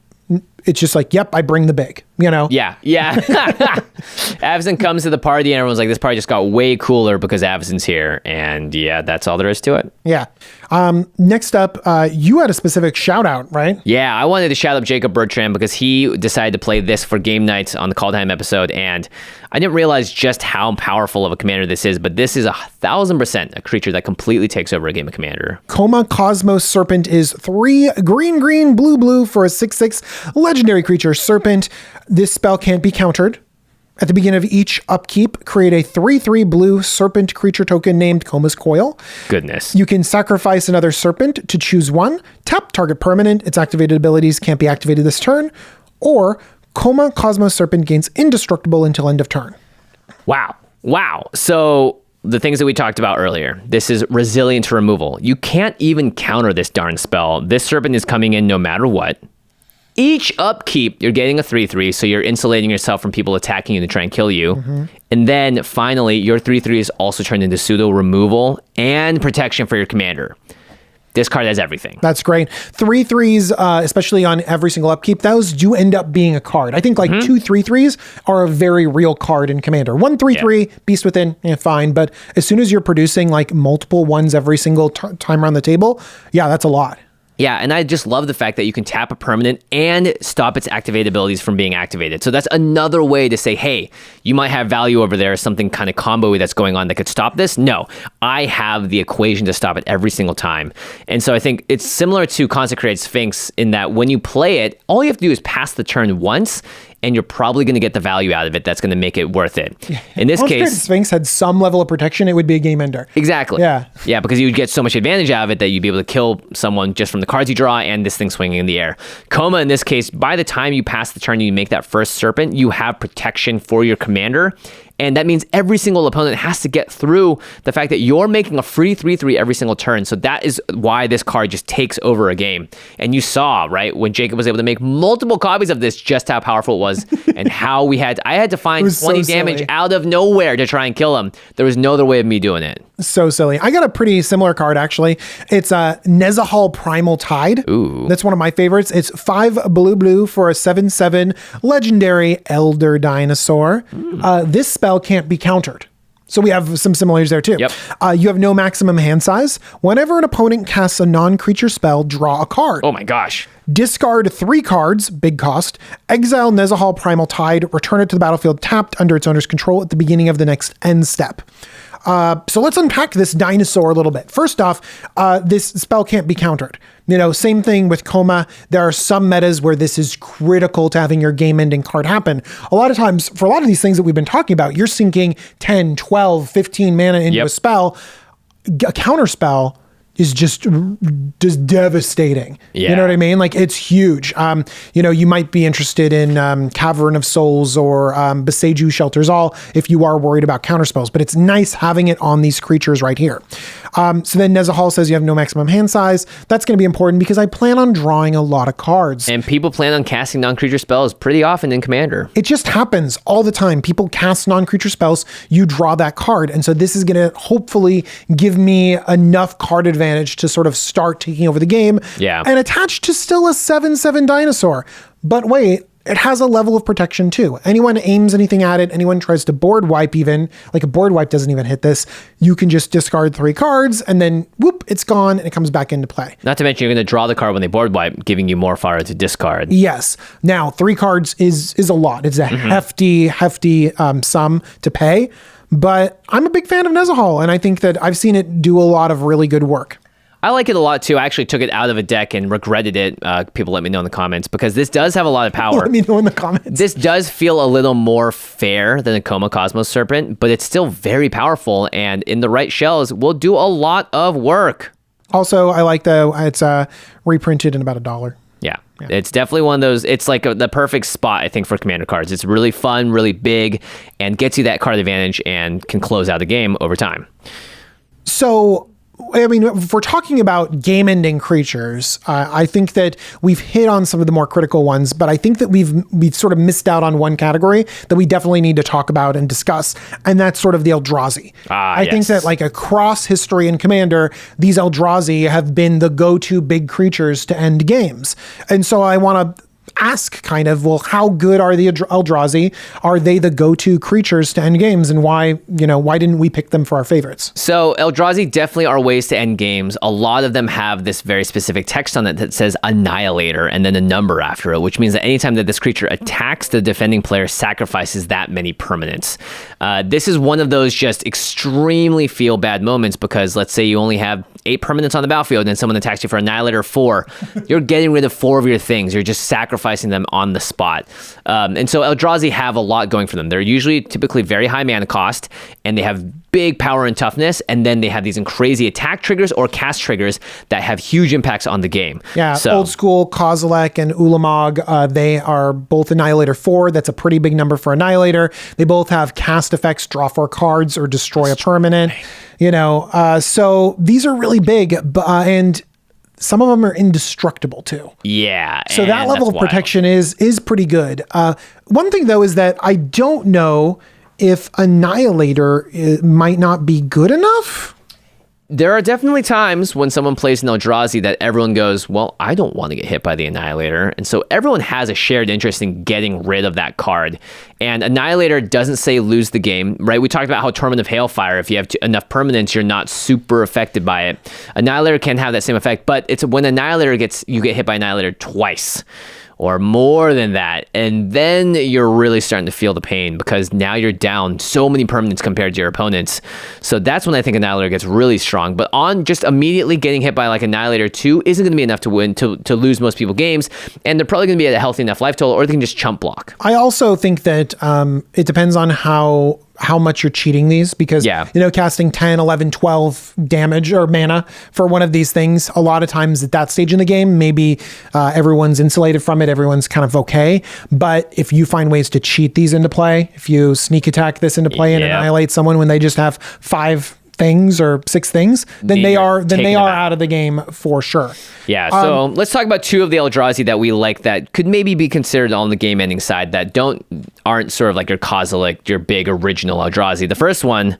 it's just like, yep, I bring the big, Yeah. Avacyn comes to the party and everyone's like, this party just got way cooler because Avacyn's here. And yeah, that's all there is to it. Yeah. Next up, you had a specific shout out, right? Yeah, I wanted to shout out Jacob Bertrand because he decided to play this for game nights on the Call Time episode. And I didn't realize just how powerful of a commander this is, but this is 1,000% a creature that completely takes over a game of Commander. Coma Cosmos Serpent is 3 green, blue for a 6/6 legendary creature Serpent. This spell can't be countered. At the beginning of each upkeep, create a 3/3 blue serpent creature token named Coma's Coil. Goodness. You can sacrifice another serpent to choose one. Tap target permanent. Its activated abilities can't be activated this turn. Or Coma Cosmos Serpent gains indestructible until end of turn. Wow. So the things that we talked about earlier, this is resilient to removal. You can't even counter this darn spell. This serpent is coming in no matter what. Each upkeep, you're getting a 3/3, so you're insulating yourself from people attacking you to try and kill you. And then finally, your 3/3 is also turned into pseudo removal and protection for your commander. This card has everything. That's great. 3/3s, especially on every single upkeep, those do end up being a card. I think like 2 3/3s are a very real card in Commander. 1 3/3, Beast Within, fine. But as soon as you're producing like multiple ones every single time around the table, yeah, that's a lot. Yeah, and I just love the fact that you can tap a permanent and stop its activated abilities from being activated. So that's another way to say, hey, you might have value over there, something kind of combo-y that's going on that could stop this. No, I have the equation to stop it every single time. And so I think it's similar to Consecrated Sphinx in that when you play it, all you have to do is pass the turn once, and you're probably going to get the value out of it that's going to make it worth it. In this case, Sphinx had some level of protection, it would be a game ender. Exactly. Yeah, because you would get so much advantage out of it that you'd be able to kill someone just from the cards you draw and this thing swinging in the air. Coma, in this case, by the time you pass the turn and you make that first serpent, you have protection for your commander. And that means every single opponent has to get through the fact that you're making a free 3/3 every single turn. So that is why this card just takes over a game. And you saw, right, when Jacob was able to make multiple copies of this, just how powerful it was and how I had to find 20 damage out of nowhere to try and kill him. There was no other way of me doing it. So silly. I got a pretty similar card, actually. It's a Nezahal Primal Tide. Ooh. That's one of my favorites. It's 5 blue for a 7/7 legendary Elder Dinosaur. This spell can't be countered. So we have some similarities there too. Yep. You have no maximum hand size. Whenever an opponent casts a non-creature spell, draw a card. Oh my gosh. Discard 3 cards, big cost. Exile Nezahal Primal Tide. Return it to the battlefield tapped under its owner's control at the beginning of the next end step. So let's unpack this dinosaur a little bit. First off, this spell can't be countered. Same thing with Coma. There are some metas where this is critical to having your game-ending card happen. A lot of times, for a lot of these things that we've been talking about, you're sinking 10, 12, 15 mana into a spell. A counter spell is just devastating. Yeah. You know what I mean? Like, it's huge. You might be interested in Cavern of Souls or Beseju Shelters All if you are worried about counterspells, but it's nice having it on these creatures right here. So then Nezahal says you have no maximum hand size. That's going to be important because I plan on drawing a lot of cards. And people plan on casting non-creature spells pretty often in Commander. It just happens all the time. People cast non-creature spells, you draw that card. And so this is going to hopefully give me enough card advantage to sort of start taking over the game. Yeah. And attached to still a 7/7 dinosaur. But wait, it has a level of protection too. Anyone aims anything at it, anyone tries to board wipe even, like a board wipe doesn't even hit this, you can just discard 3 cards and then whoop, it's gone and it comes back into play. Not to mention you're going to draw the card when they board wipe, giving you more fire to discard. Yes. Now, 3 cards is a lot. It's a hefty sum to pay. But I'm a big fan of Nezahal, and I think that I've seen it do a lot of really good work. I like it a lot too. I actually took it out of a deck and regretted it. People let me know in the comments because this does have a lot of power. Let me know in the comments. This does feel a little more fair than a Coma Cosmos Serpent, but it's still very powerful, and in the right shells will do a lot of work. Also, I like it's reprinted in about $1. Yeah, it's definitely one of those. It's like the perfect spot, I think, for Commander cards. It's really fun, really big, and gets you that card advantage and can close out the game over time. So, I mean, if we're talking about game-ending creatures, I think that we've hit on some of the more critical ones, but I think that we've sort of missed out on one category that we definitely need to talk about and discuss, and that's sort of the Eldrazi. I think that, like, across history in Commander, these Eldrazi have been the go-to big creatures to end games. And so I want to ask kind of, well, how good are the Eldrazi? Are they the go-to creatures to end games, and why didn't we pick them for our favorites? So Eldrazi definitely are ways to end games. A lot of them have this very specific text on it that says Annihilator and then a number after it, which means that anytime that this creature attacks, the defending player sacrifices that many permanents. This is one of those just extremely feel bad moments because let's say you only have 8 permanents on the battlefield and someone attacks you for Annihilator 4, you're getting rid of 4 of your things. You're just sacrificing them on the spot. And so Eldrazi have a lot going for them. They're typically very high mana cost, and they have big power and toughness, and then they have these crazy attack triggers or cast triggers that have huge impacts on the game. Yeah, so, old school Kozilek and Ulamog, they are both Annihilator 4. That's a pretty big number for Annihilator. They both have cast effects, draw 4 cards, or destroy a permanent. So these are really big, and some of them are indestructible too. Yeah. So that level of protection is pretty good. One thing though is that I don't know if Annihilator might not be good enough. There are definitely times when someone plays an Eldrazi that everyone goes, well, I don't want to get hit by the Annihilator. And so everyone has a shared interest in getting rid of that card. And Annihilator doesn't say lose the game, right? We talked about how Torment of Hailfire, if you have enough permanents, you're not super affected by it. Annihilator can have that same effect, but it's when you get hit by Annihilator twice or more than that, and then you're really starting to feel the pain because now you're down so many permanents compared to your opponents. So that's when I think Annihilator gets really strong. But on just immediately getting hit by like Annihilator 2 isn't going to be enough to win, to lose most people games, and they're probably going to be at a healthy enough life total, or they can just chump block. I also think that it depends on how much you're cheating these, because casting 10, 11, 12 damage or mana for one of these things, a lot of times at that stage in the game, maybe everyone's insulated from it, everyone's kind of okay. But if you find ways to cheat these into play, if you sneak attack this into play and annihilate someone when they just have 5 things or 6 things, then they are out of the game for sure. Yeah, so let's talk about 2 of the Eldrazi that we like that could maybe be considered on the game ending side that aren't sort of like your Kozilek, your big original Eldrazi. The first one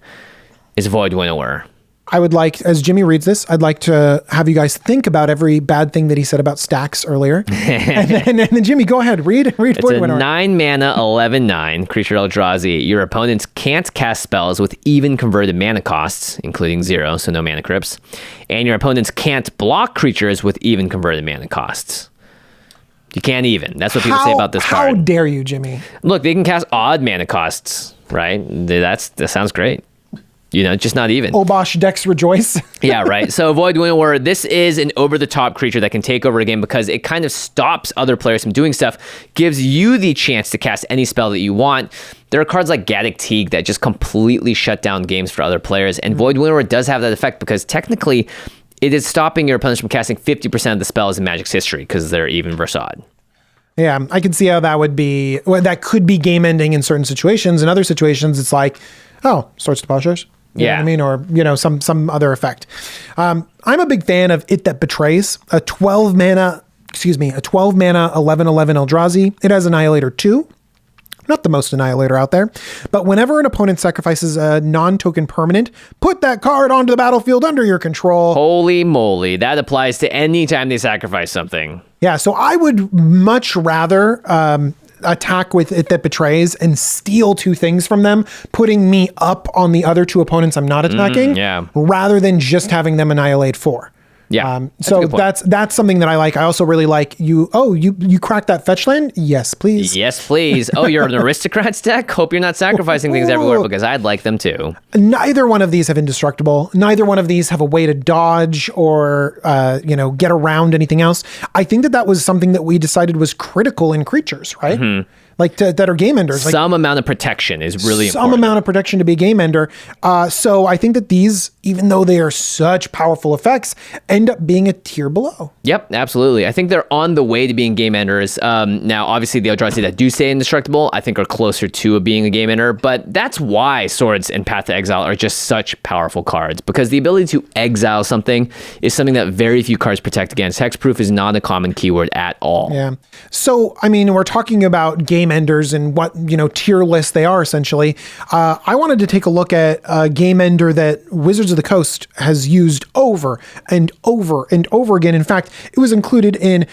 is Void Winnower. I would like, as Jimmy reads this, I'd like to have you guys think about every bad thing that he said about Stax earlier. and then Jimmy, go ahead, read. It's Void a Winnower. 9 mana, 11/9 creature Eldrazi. Your opponents can't cast spells with even converted mana costs, including 0, so no mana crypts. And your opponents can't block creatures with even converted mana costs. You can't even. That's what people say about this card. How dare you, Jimmy? Look, they can cast odd mana costs, right? That sounds great. Just not even. Obosh decks rejoice. Yeah, right. So Void Winnower, this is an over-the-top creature that can take over a game because it kind of stops other players from doing stuff, gives you the chance to cast any spell that you want. There are cards like Gaddock Teague that just completely shut down games for other players, and Void Winnower does have that effect because technically it is stopping your opponents from casting 50% of the spells in Magic's history because they're even versus odd. Yeah, I can see how that would be, that could be game ending in certain situations. In other situations, it's like, oh, Swords to Plowshares. You know what I mean? Or, some other effect. I'm a big fan of It That Betrays, a 12 mana, 11/11 Eldrazi. It has Annihilator 2. Not the most Annihilator out there, but whenever an opponent sacrifices a non-token permanent, put that card onto the battlefield under your control. Holy moly, that applies to any time they sacrifice something. Yeah, so I would much rather attack with It That Betrays and steal 2 things from them, putting me up on the other 2 opponents I'm not attacking, rather than just having them annihilate 4. Yeah. So that's something that I like. I also really like you. Oh, you cracked that fetch land? Yes, please. Yes, please. Oh, you're an Aristocrats deck? Hope you're not sacrificing things everywhere because I'd like them too. Neither one of these have indestructible. Neither one of these have a way to dodge or get around anything else. I think that was something that we decided was critical in creatures, right? Mm-hmm. Like that are game enders. Some amount of protection is really important. Some amount of protection to be a game ender. So I think that these, even though they are such powerful effects, end up being a tier below. Yep, absolutely. I think they're on the way to being game enders. Now, obviously, the Eldrazi that do stay indestructible, I think are closer to being a game ender, but that's why Swords and Path to Exile are just such powerful cards, because the ability to exile something is something that very few cards protect against. Hexproof is not a common keyword at all. Yeah. So, I mean, we're talking about game enders and what, tier lists they are essentially. I wanted to take a look at a game ender that Wizards of the Coast has used over and over and over again. In fact, it was included in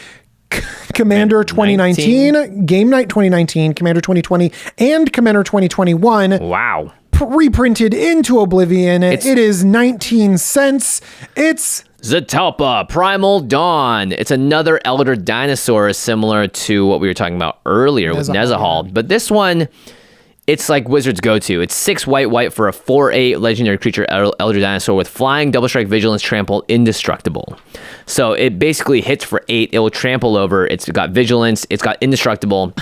Commander 2019, Game Night 2019, Commander 2020, and Commander 2021. Wow. Reprinted into Oblivion. It is 19 cents. It's Zetalpa, Primal Dawn. It's another Elder Dinosaur similar to what we were talking about earlier with Nezahal. But this one, it's like Wizards' go-to. It's 6 white for a 4/8 legendary creature Elder Dinosaur with flying, double strike, vigilance, trample, indestructible. So it basically hits for 8. It will trample over. It's got vigilance. It's got indestructible.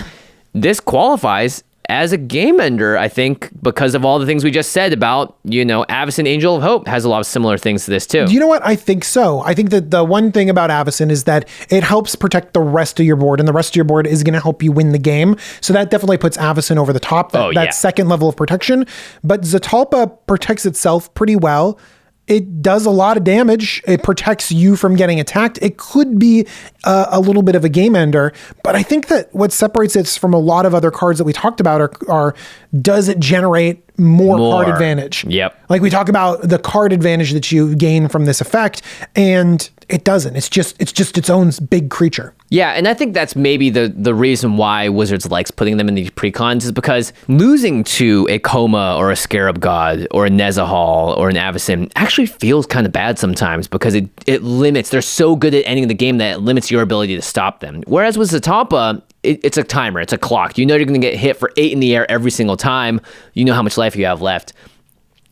This qualifies as a game ender, I think, because of all the things we just said about, Avacyn Angel of Hope has a lot of similar things to this too. You know what? I think so. I think that the one thing about Avacyn is that it helps protect the rest of your board, and the rest of your board is going to help you win the game. So that definitely puts Avacyn over the top, that second level of protection. But Zetalpa protects itself pretty well. It does a lot of damage. It protects you from getting attacked. It could be a little bit of a game ender, but I think that what separates it from a lot of other cards that we talked about are does it generate more card advantage? Yep. Like we talk about the card advantage that you gain from this effect, and it doesn't. It's just its own big creature. Yeah, and I think that's maybe the reason why Wizards likes putting them in these precons is because losing to a Coma or a Scarab God or a Nezahal or an Avacyn actually feels kind of bad sometimes because it limits. They're so good at ending the game that it limits your ability to stop them. Whereas with Zetalpa, it's a timer. It's a clock. You're going to get hit for 8 in the air every single time. You know how much life you have left.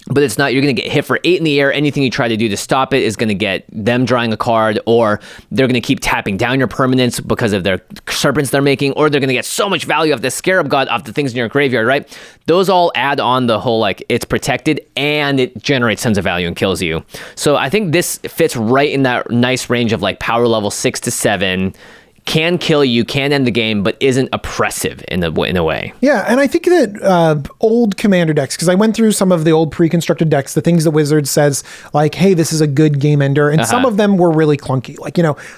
But it's not, you're going to get hit for 8 in the air. Anything you try to do to stop it is going to get them drawing a card, or they're going to keep tapping down your permanents because of their serpents they're making, or they're going to get so much value off the Scarab God, off the things in your graveyard, right? Those all add on the whole, it's protected and it generates tons of value and kills you. So I think this fits right in that nice range of power level 6 to 7. Can kill you, can end the game, but isn't oppressive in a way. Yeah, and I think that old Commander decks, because I went through some of the old pre-constructed decks, the things that Wizards says, hey, this is a good game ender, and some of them were really clunky.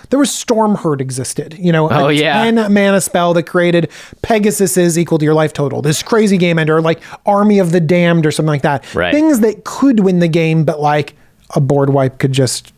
There was Stormherd existed, a 10 mana spell that created Pegasus equal to your life total. This crazy game ender, like Army of the Damned or something like that. Right. Things that could win the game, but a board wipe could just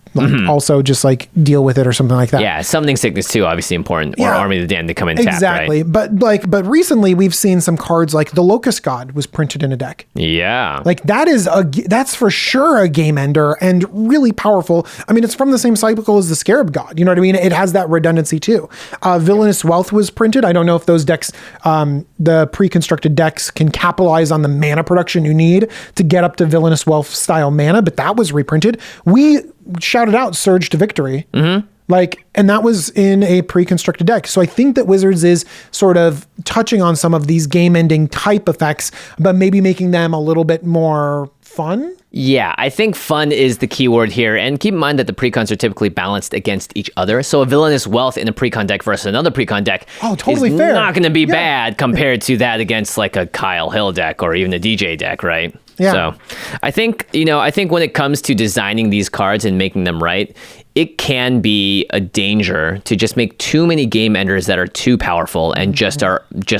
also just like deal with it or something like that. Yeah, summoning sickness too, obviously important. Or Army of the Damned to come in tap, exactly. right? But recently we've seen some cards like the Locust God was printed in a deck. Yeah. Like that's for sure a game ender and really powerful. I mean, it's from the same cycle as the Scarab God. You know what I mean? It has that redundancy too. Villainous Wealth was printed. I don't know if those decks, the pre-constructed decks can capitalize on the mana production you need to get up to Villainous Wealth style mana, but that was reprinted. We shouted out Surge to Victory. And that was in a pre-constructed deck. So I think that Wizards is sort of touching on some of these game-ending type effects, but maybe making them a little bit more fun. Yeah, I think fun is the key word here. And keep in mind that the precons are typically balanced against each other. So a Villainous Wealth in a precon deck versus another precon deck totally is fair. not going to be bad compared to that against like a Kyle Hill deck or even a DJ deck, right? Yeah. So I think when it comes to designing these cards and making them right, it can be a danger to just make too many game enders that are too powerful and just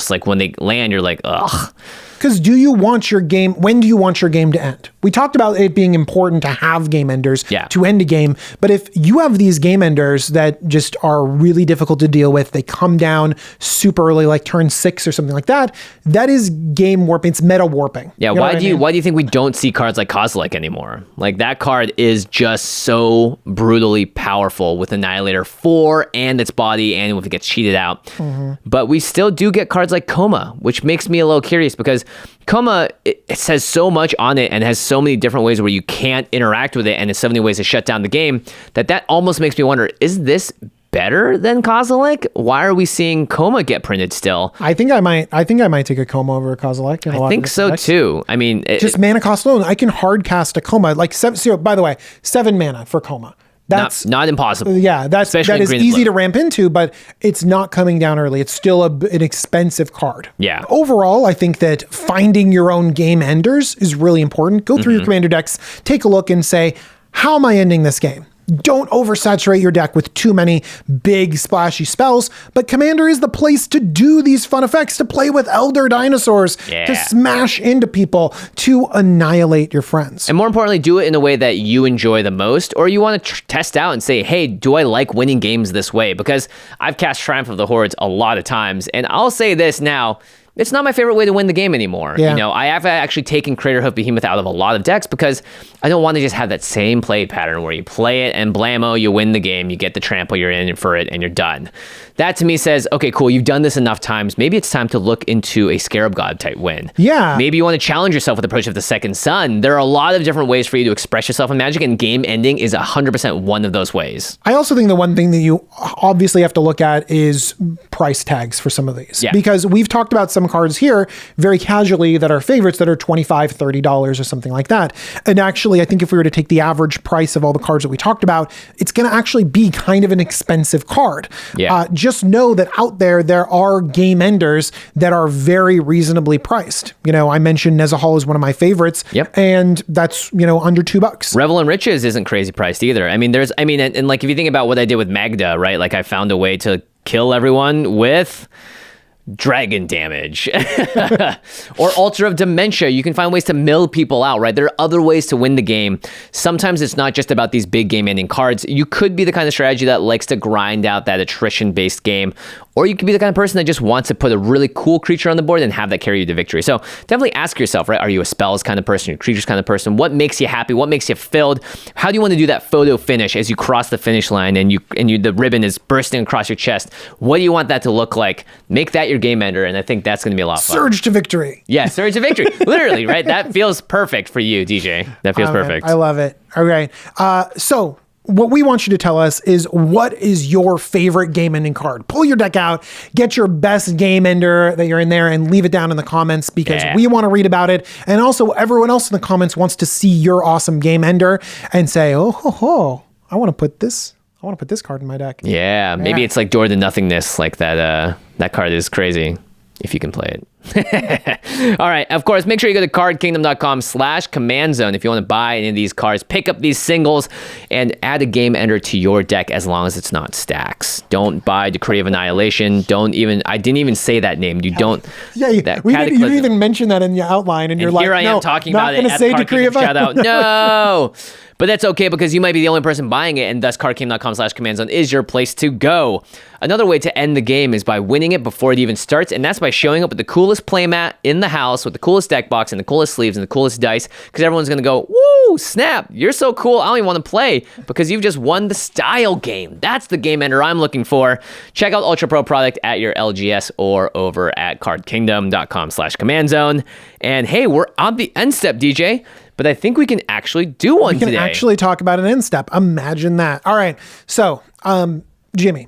like when they land, you're like, ugh. Because when do you want your game to end? We talked about it being important to have game enders to end a game. But if you have these game enders that just are really difficult to deal with, they come down super early, like turn 6 or something like that, that is game warping. It's meta warping. Yeah, why do you think we don't see cards like Kozilek anymore? Like that card is just so brutally powerful with Annihilator 4 and its body and if it gets cheated out. But we still do get cards like Coma, which makes me a little curious because Coma, it says so much on it and has so many different ways where you can't interact with it and there's so many ways to shut down the game that almost makes me wonder, is this better than Kozilek? Why are we seeing Coma get printed still? I think I might take a Coma over a Kozilek. I think so too. I mean, just mana cost alone, I can hard cast a Coma like 7. By the way, 7 mana for Coma. That's not impossible. Yeah, that is easy to ramp into, but it's not coming down early. It's still an expensive card. Yeah. Overall, I think that finding your own game enders is really important. Go through your commander decks, take a look and say, how am I ending this game? Don't oversaturate your deck with too many big splashy spells, but Commander is the place to do these fun effects, to play with Elder Dinosaurs, to smash into people, to annihilate your friends. And more importantly, do it in a way that you enjoy the most, or you want to test out and say, hey, do I like winning games this way? Because I've cast Triumph of the Hordes a lot of times, and I'll say this now, it's not my favorite way to win the game anymore. Yeah. You know, I have actually taken Craterhoof Behemoth out of a lot of decks because I don't want to just have that same play pattern where you play it and blammo, you win the game, you get the trample, you're in for it, and you're done. That to me says, okay, cool, you've done this enough times. Maybe it's time to look into a Scarab God type win. Yeah. Maybe you want to challenge yourself with Approach of the Second Sun. There are a lot of different ways for you to express yourself in Magic, and game ending is 100% one of those ways. I also think the one thing that you obviously have to look at is price tags for some of these. Yeah. Because we've talked about some cards here very casually that are favorites that are $25, $30 or something like that. And actually, I think if we were to take the average price of all the cards that we talked about, it's going to actually be kind of an expensive card. Yeah. Just know that out there are game enders that are very reasonably priced. You know, I mentioned Nezahal is one of my favorites. Yep. And that's, under $2. Revel in Riches isn't crazy priced either. I mean, and like if you think about what I did with Magda, right? Like I found a way to kill everyone with dragon damage or Altar of Dementia. You can find ways to mill people out, right? There are other ways to win the game. Sometimes it's not just about these big game ending cards. You could be the kind of strategy that likes to grind out that attrition based game, or you could be the kind of person that just wants to put a really cool creature on the board and have that carry you to victory. So definitely ask yourself, right? Are you a spells kind of person? Are you a creatures kind of person? What makes you happy? What makes you filled? How do you want to do that photo finish as you cross the finish line and the ribbon is bursting across your chest? What do you want that to look like? Make that your game ender, and I think that's going to be a lot of fun. Surge to victory. Yeah, surge to victory. Literally, right? That feels perfect for you, DJ. That feels perfect. I love it. Okay. So what we want you to tell us is, what is your favorite game ending card? Pull your deck out, get your best game ender that you're in there, and leave it down in the comments because we want to read about it. And also everyone else in the comments wants to see your awesome game ender and say, I want to put this card in my deck. Yeah, maybe it's like Door to Nothingness, like that card is crazy if you can play it. All right, of course, make sure you go to cardkingdom.com/command zone if you want to buy any of these cards, pick up these singles, and add a game ender to your deck as long as it's not Stax. Don't buy Decree of Annihilation. I didn't even say that name. You don't. Yeah, you didn't even mention that in your outline, and you're like, here I am talking about it at say Card Decree of Kingdom shout out. No. But that's okay because you might be the only person buying it, and thus cardkingdom.com/commandzone is your place to go. Another way to end the game is by winning it before it even starts, and that's by showing up with the coolest playmat in the house with the coolest deck box and the coolest sleeves and the coolest dice, because everyone's going to go, woo, snap, you're so cool, I don't even want to play, because you've just won the style game. That's the game ender I'm looking for. Check out UltraPro product at your LGS or over at cardkingdom.com/commandzone. And hey, we're on the end step, DJ, but I think we can actually do one today. We can actually talk about an end step. Imagine that. All right. So, Jimmy,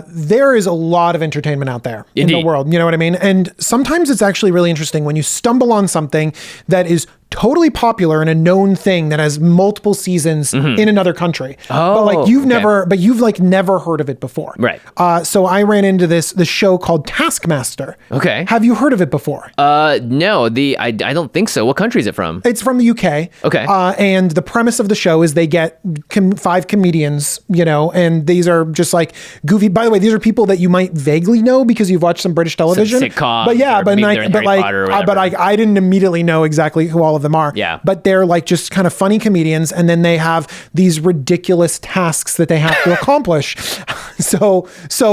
there is a lot of entertainment out there in the world. You know what I mean? And sometimes it's actually really interesting when you stumble on something that is totally popular and a known thing that has multiple seasons in another country. But like you've never heard of it before. Right. So I ran into the show called Taskmaster. Okay. Have you heard of it before? No, I don't think so. What country is it from? It's from the UK. Okay. And the premise of the show is they get 5 comedians, and these are just like goofy. By the way, these are people that you might vaguely know because you've watched some British television. Some sitcoms. But yeah, but I didn't immediately know exactly who all of them are. Yeah. But they're like just kind of funny comedians, and then they have these ridiculous tasks that they have to accomplish. So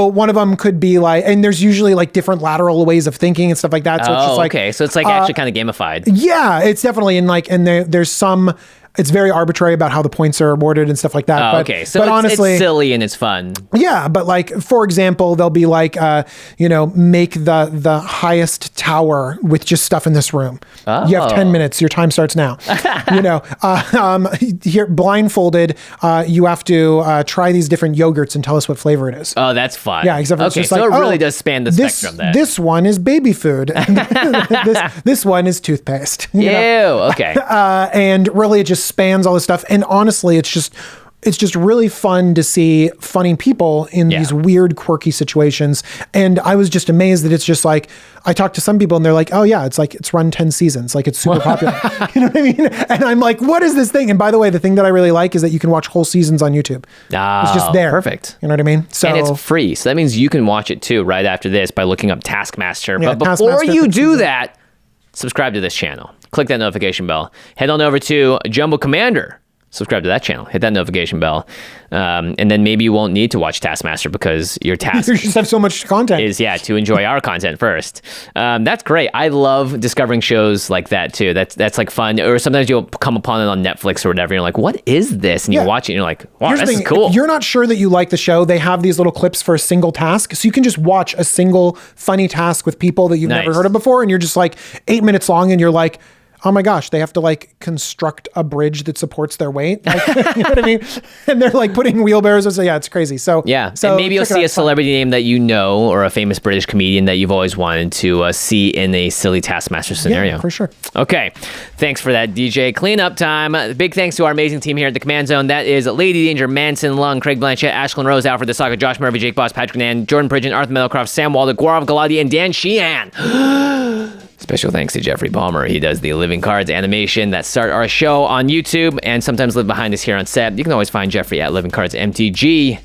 one of them could be like, and there's usually like different lateral ways of thinking and stuff like that. So it's just like, okay. So it's like actually kind of gamified. Yeah, it's definitely there's some. It's very arbitrary about how the points are awarded and stuff like that. Okay. So honestly, it's silly and it's fun. Yeah, but like, for example, they'll be like, make the highest tower with just stuff in this room. Oh. You have 10 minutes. Your time starts now. Here, blindfolded, you have to try these different yogurts and tell us what flavor it is. Oh, that's fun. Yeah, except it's just like, it really does span the spectrum then. This one is baby food. this one is toothpaste. Okay. And really, it just spans all this stuff, and honestly it's just really fun to see funny people in these weird, quirky situations. And I was just amazed that it's just like, I talked to some people and they're like, oh yeah, it's run 10 seasons, like it's super popular. You know what I mean? And I'm like, what is this thing? And by the way, the thing that I really like is that you can watch whole seasons on YouTube. It's just there. Perfect. You know what I mean? So, and it's free, so that means you can watch it too right after this by looking up Taskmaster. Yeah, but before you do that, subscribe to this channel. Click that notification bell. Head on over to Jumbo Commander. Subscribe to that channel. Hit that notification bell. And then maybe you won't need to watch Taskmaster because your task you just have so much content. Is to enjoy our content first. That's great. I love discovering shows like that too. That's like fun. Or sometimes you'll come upon it on Netflix or whatever. And you're like, what is this? And you watch it and you're like, wow, this is cool. If you're not sure that you like the show, they have these little clips for a single task. So you can just watch a single funny task with people that you've never heard of before. And you're just like 8 minutes long and you're like, oh my gosh, they have to like construct a bridge that supports their weight. Like, you know what I mean? And they're like putting wheelbarrows. So yeah, it's crazy. So and maybe you'll see a celebrity name that you know, or a famous British comedian that you've always wanted to see in a silly Taskmaster scenario. Yeah, for sure. Okay. Thanks for that, DJ. Cleanup time. Big thanks to our amazing team here at the Command Zone. That is Lady Danger, Manson Lung, Craig Blanchett, Ashlyn Rose, Alfred the Saga, Josh Murphy, Jake Boss, Patrick Nan, Jordan Pridgeon, Arthur Meadowcroft, Sam Walder, Gaurav Galadi, and Dan Sheehan. Special thanks to Jeffrey Palmer. He does the Living Cards animation that start our show on YouTube and sometimes live behind us here on set. You can always find Jeffrey at Living Cards MTG.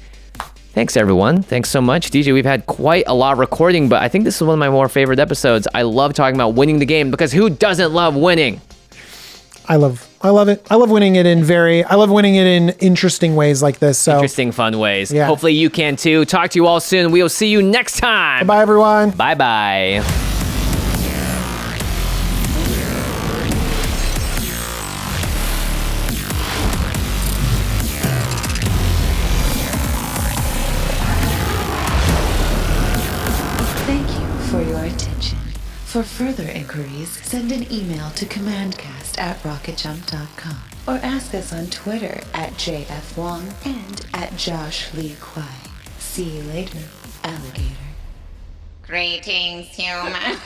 Thanks, everyone. Thanks so much. DJ, we've had quite a lot of recording, but I think this is one of my more favorite episodes. I love talking about winning the game because who doesn't love winning? I love it. I love winning it in interesting ways like this. So interesting, fun ways. Yeah. Hopefully you can too. Talk to you all soon. We'll see you next time. Bye, everyone. Bye-bye. For your attention. For further inquiries, send an email to commandcast@rocketjump.com or ask us on Twitter @JFWong and @JoshLeeQuai. See you later, alligator. Greetings, humans.